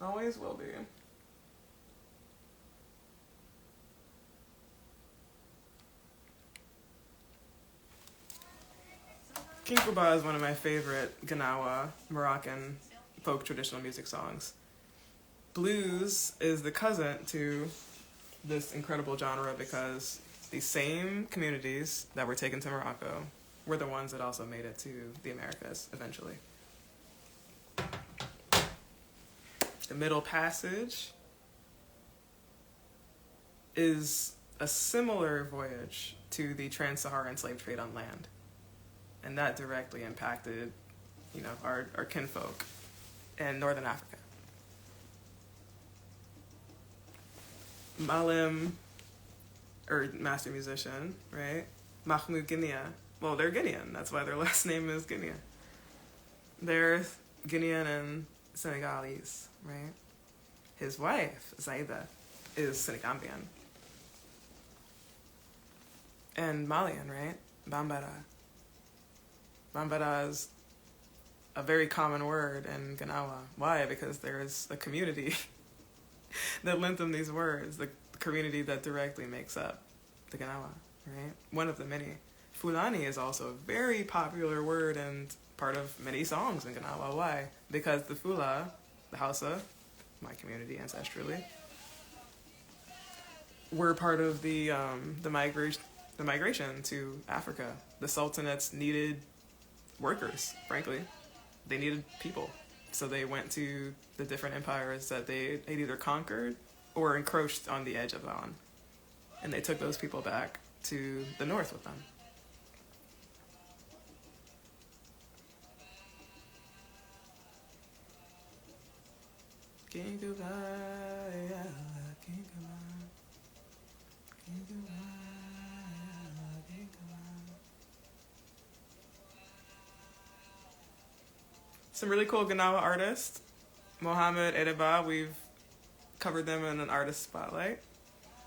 Speaker 1: Always will be. Kinkuba is one of my favorite Ganawa Moroccan folk traditional music songs. Blues is the cousin to this incredible genre because the same communities that were taken to Morocco were the ones that also made it to the Americas eventually. The Middle Passage is a similar voyage to the trans-Saharan slave trade on land. And that directly impacted, you know, our kinfolk in Northern Africa. Malim, or master musician, right? Mahmoud Guinea. Well, they're Guinean. That's why their last name is Guinea. They're Guinean and Senegalese, right? His wife, Zaida, is Senegambian. And Malian, right? Bambara. Bambara is a very common word in Ganawa. Why? Because there's a community that lent them these words, the community that directly makes up the Ganawa, right? One of the many. Fulani is also a very popular word and part of many songs in Ganawa. Why? Because the Fula, the Hausa, my community ancestrally, were part of the migration to Africa. The sultanates needed workers, frankly. They needed people. So they went to the different empires that they'd either conquered or encroached on the edge of on. And they took those people back to the north with them. Some really cool Ganawa artists. Mohamed Edeba, we've covered them in an artist spotlight.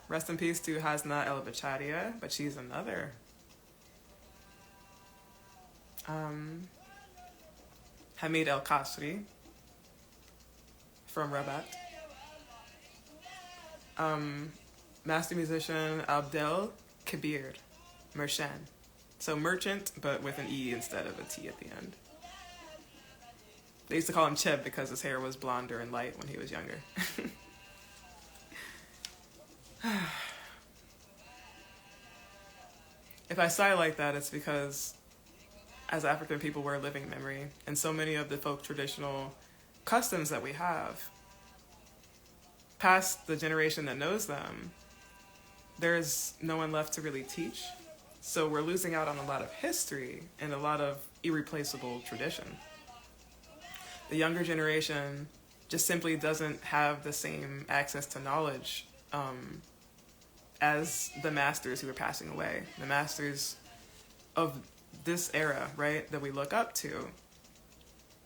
Speaker 1: Rest in peace to Hasna El Bacharia, but she's another. Hamid El Kasri from Rabat. Master musician Abdel Kabir Mershan. So merchant, but with an E instead of a T at the end. They used to call him Cheb because his hair was blonder and light when he was younger. If I sigh like that, it's because as African people, we're a living memory. And so many of the folk traditional customs that we have, past the generation that knows them, there's no one left to really teach. So we're losing out on a lot of history and a lot of irreplaceable tradition. The younger generation just simply doesn't have the same access to knowledge as the masters who are passing away. The masters of this era, right, that we look up to,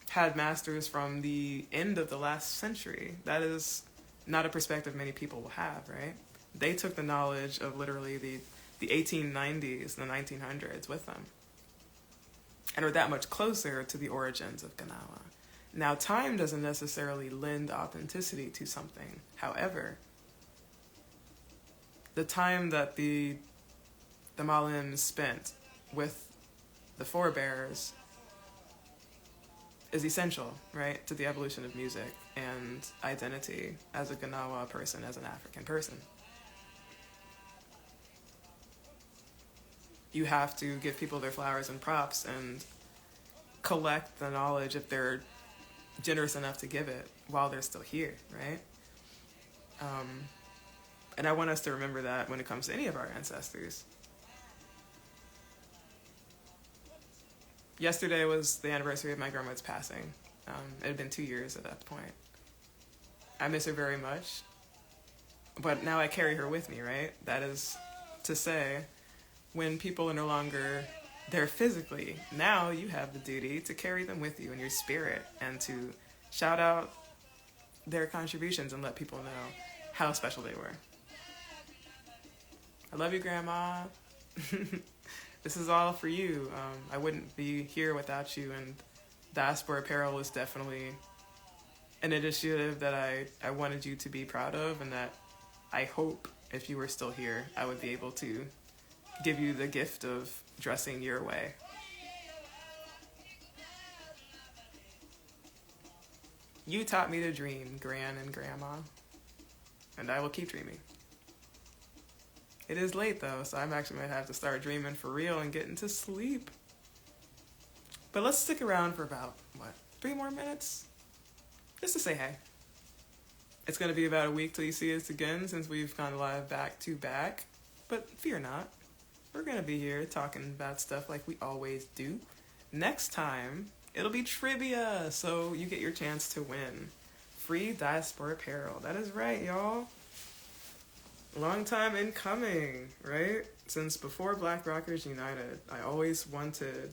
Speaker 1: had masters from the end of the last century. That is not a perspective many people will have, right? They took the knowledge of literally the 1890s and the 1900s with them, and are that much closer to the origins of Ganawa. Now, time doesn't necessarily lend authenticity to something. However, the time that the Malim spent with the forebears is essential, right, to the evolution of music and identity as a Ganawa person, as an African person. You have to give people their flowers and props and collect the knowledge if they're generous enough to give it while they're still here, right? And I want us to remember that when it comes to any of our ancestors. Yesterday was the anniversary of my grandmother's passing. It had been 2 years at that point. I miss her very much, but now I carry her with me, right? That is to say, when people are no longer there physically, now you have the duty to carry them with you in your spirit and to shout out their contributions and let people know how special they were. I love you, Grandma. This is all for you. I wouldn't be here without you, and DiasporApparel is definitely an initiative that I wanted you to be proud of, and that I hope, if you were still here, I would be able to give you the gift of dressing your way. You taught me to dream, Gran and Grandma, and I will keep dreaming. It is late though, so I'm actually going to have to start dreaming for real and getting to sleep. But let's stick around for about, 3 more minutes? Just to say hey. It's going to be about a week till you see us again, since we've gone live back to back. But fear not. We're going to be here talking about stuff like we always do. Next time, it'll be trivia, so you get your chance to win free DiasporApparel. That is right, y'all. Long time in coming, right? Since before Black Rockers United, I always wanted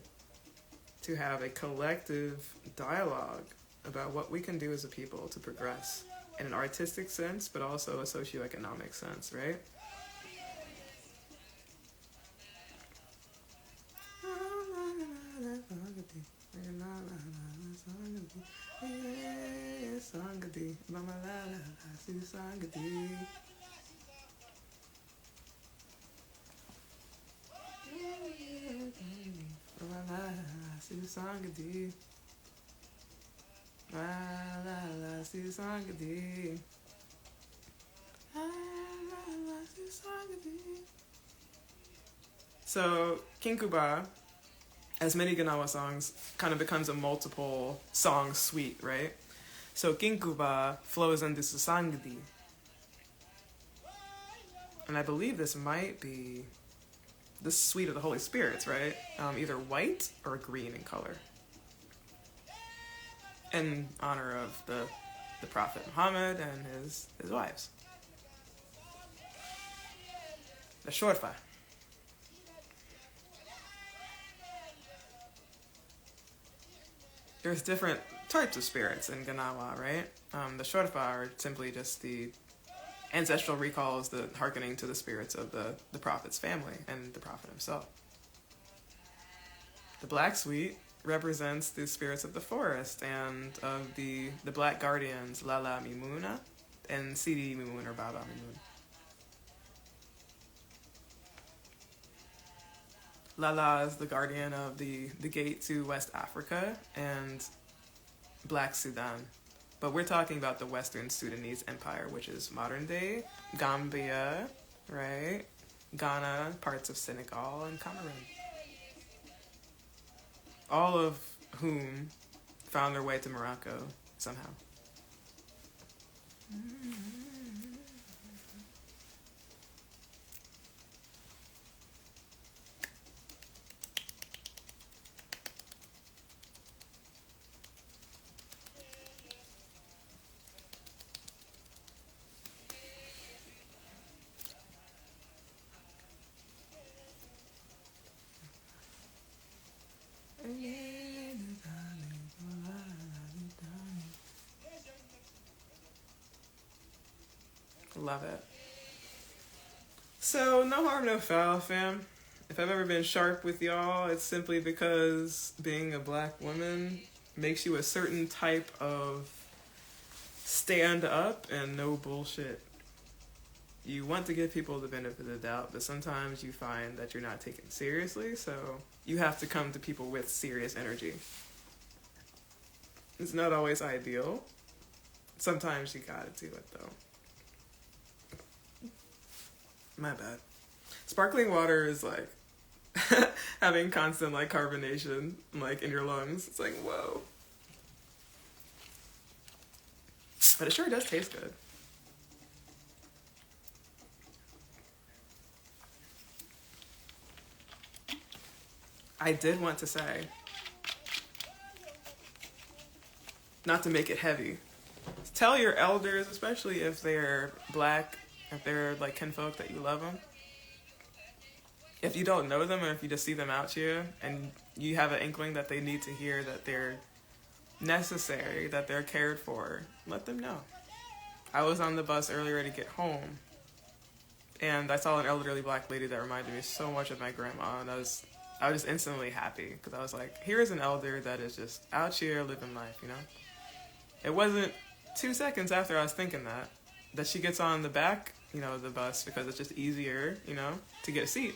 Speaker 1: to have a collective dialogue about what we can do as a people to progress in an artistic sense, but also a socioeconomic sense, right? So Kinkuba, as many Ganawa songs, kind of becomes a multiple song suite, right? So Kinkuba flows into Susangdi. And I believe this might be the suite of the Holy Spirits, right? Either white or green in color. In honor of the Prophet Muhammad and his wives. The Shorfa. There's different types of spirits in Ganawa, right? The Shorfa are simply just the ancestral recalls, the hearkening to the spirits of the Prophet's family and the Prophet himself. The Black Suite represents the spirits of the forest and of the Black guardians, Lala Mimuna and Sidi Mimun or Baba Mimun. Lala is the guardian of the gate to West Africa and Black Sudan. But we're talking about the Western Sudanese Empire, which is modern day Gambia, right? Ghana, parts of Senegal, and Cameroon. All of whom found their way to Morocco somehow. Love it. So, no harm, no foul, fam. If I've ever been sharp with y'all, it's simply because being a black woman makes you a certain type of stand up and no bullshit. You want to give people the benefit of the doubt, but sometimes you find that you're not taken seriously, so you have to come to people with serious energy. It's not always ideal. Sometimes you gotta do it, though. My bad. Sparkling water is like having constant like carbonation like in your lungs. It's like, whoa. But it sure does taste good. I did want to say, not to make it heavy, tell your elders, especially if they're black, if they're like kinfolk, that you love them. If you don't know them, or if you just see them out here and you have an inkling that they need to hear that they're necessary, that they're cared for, let them know. I was on the bus earlier to get home, and I saw an elderly black lady that reminded me so much of my grandma, and I was just instantly happy, because I was like, here is an elder that is just out here living life, you know? It wasn't 2 seconds after I was thinking that she gets on the back, you know, of the bus, because it's just easier, you know, to get a seat.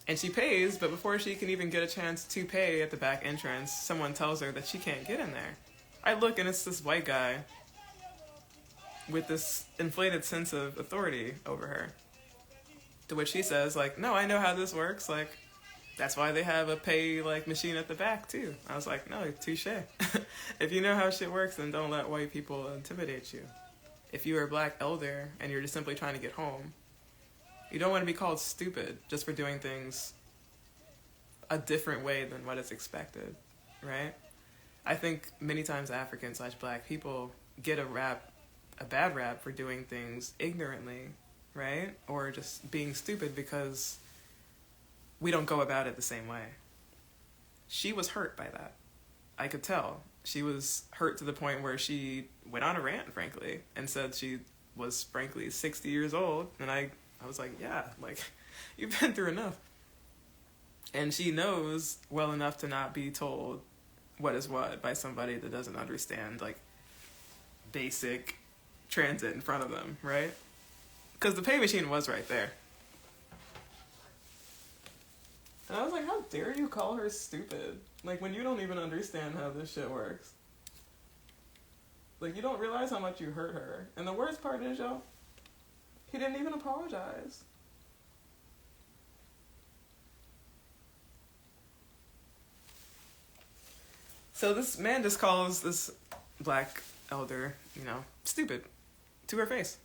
Speaker 1: And she pays, but before she can even get a chance to pay at the back entrance, someone tells her that she can't get in there. I look, and it's this white guy with this inflated sense of authority over her. To which she says, like, no, I know how this works. Like, that's why they have a pay, like, machine at the back, too. I was like, no, touche. If you know how shit works, then don't let white people intimidate you. If you are a black elder and you're just simply trying to get home, you don't want to be called stupid just for doing things a different way than what is expected, right? I think many times African/black people get a bad rap for doing things ignorantly, right? Or just being stupid because we don't go about it the same way. She was hurt by that. I could tell. She was hurt to the point where she went on a rant, frankly, and said she was, frankly, 60 years old. And I was like, yeah, like, you've been through enough. And she knows well enough to not be told what is what by somebody that doesn't understand, like, basic transit in front of them, right? Because the pay machine was right there. And I was like, how dare you call her stupid? Like, when you don't even understand how this shit works. Like, you don't realize how much you hurt her. And the worst part is, y'all, he didn't even apologize. So this man just calls this black elder, you know, stupid to her face.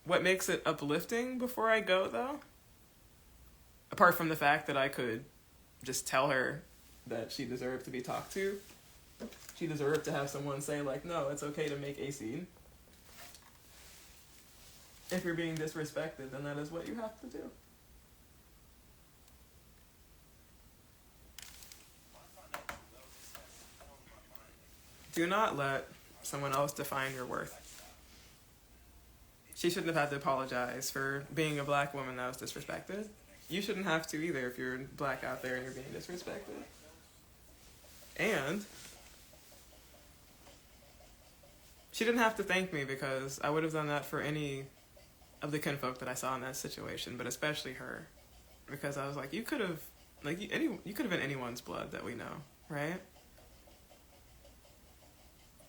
Speaker 1: What makes it uplifting before I go, though, apart from the fact that I could just tell her that she deserved to be talked to, she deserved to have someone say, like, no, it's okay to make a scene. If you're being disrespected, then that is what you have to do. Do not let someone else define your worth. She shouldn't have had to apologize for being a black woman that was disrespected. You shouldn't have to either if you're black out there and you're being disrespected. And she didn't have to thank me, because I would have done that for any of the kinfolk that I saw in that situation, but especially her, because I was like, you could have, like, you could have been anyone's blood that we know, right?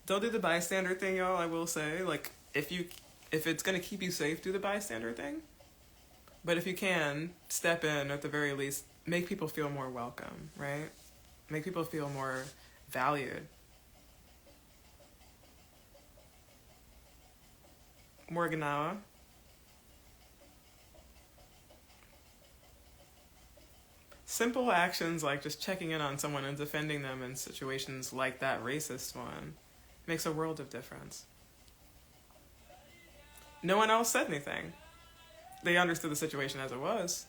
Speaker 1: Don't do the bystander thing, y'all. I will say, like, if it's gonna keep you safe, do the bystander thing. But if you can, step in, at the very least, make people feel more welcome, right? Make people feel more valued. Morganawa. Simple actions like just checking in on someone and defending them in situations like that racist one makes a world of difference. No one else said anything. They understood the situation as it was.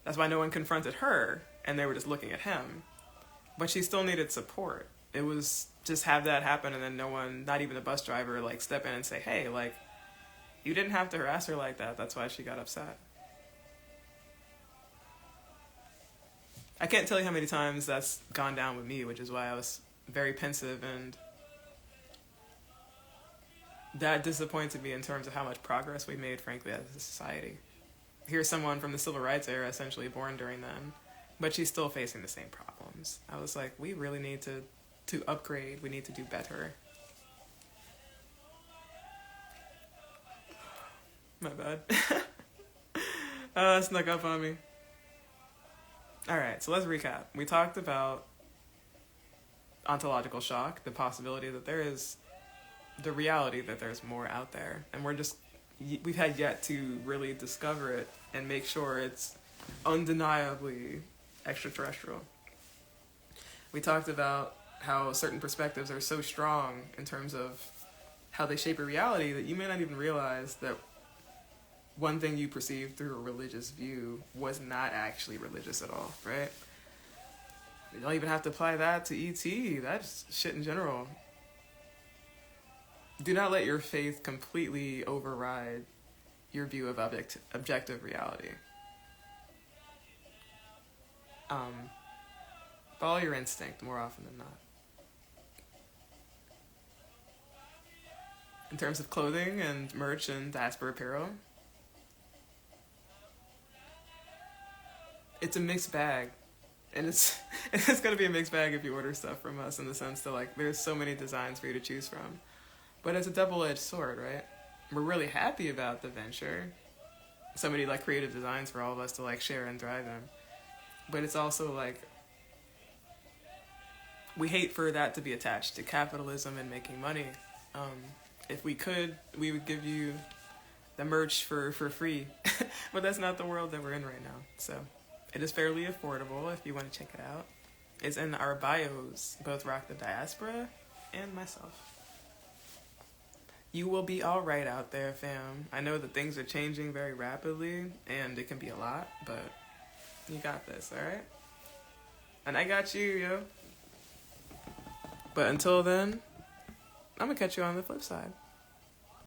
Speaker 1: That's why no one confronted her, and they were just looking at him. But she still needed support. it was just have that happen, and then no one, not even the bus driver, like step in and say, hey, like, you didn't have to harass her like that. That's why she got upset. I can't tell you how many times that's gone down with me, which is why I was very pensive, and that disappointed me in terms of how much progress we made, frankly, as a society. Here's someone from the civil rights era, essentially born during then, but she's still facing the same problems. I was like, we really need to upgrade. We need to do better. My bad. Snuck up on me. Alright, so let's recap. We talked about ontological shock, the possibility that there is, the reality that there's more out there, and we've had yet to really discover it and make sure it's undeniably extraterrestrial. We talked about how certain perspectives are so strong in terms of how they shape a reality that you may not even realize that one thing you perceived through a religious view was not actually religious at all, right? You don't even have to apply that to ET. That's shit in general. Do not let your faith completely override your view of objective reality. Follow your instinct more often than not. In terms of clothing and merch and DiasporApparel, it's a mixed bag. And it's going to be a mixed bag if you order stuff from us, in the sense that, like, there's so many designs for you to choose from. But it's a double-edged sword, right? We're really happy about the venture. So many, like, creative designs for all of us to, like, share and thrive in. But it's also, like, we hate for that to be attached to capitalism and making money. If we could, we would give you the merch for free. But that's not the world that we're in right now. So it is fairly affordable if you want to check it out. It's in our bios, both Rock the Diaspora and myself. You will be all right out there, fam. I know that things are changing very rapidly, and it can be a lot, but you got this, all right? And I got you, yo. But until then, I'm gonna catch you on the flip side.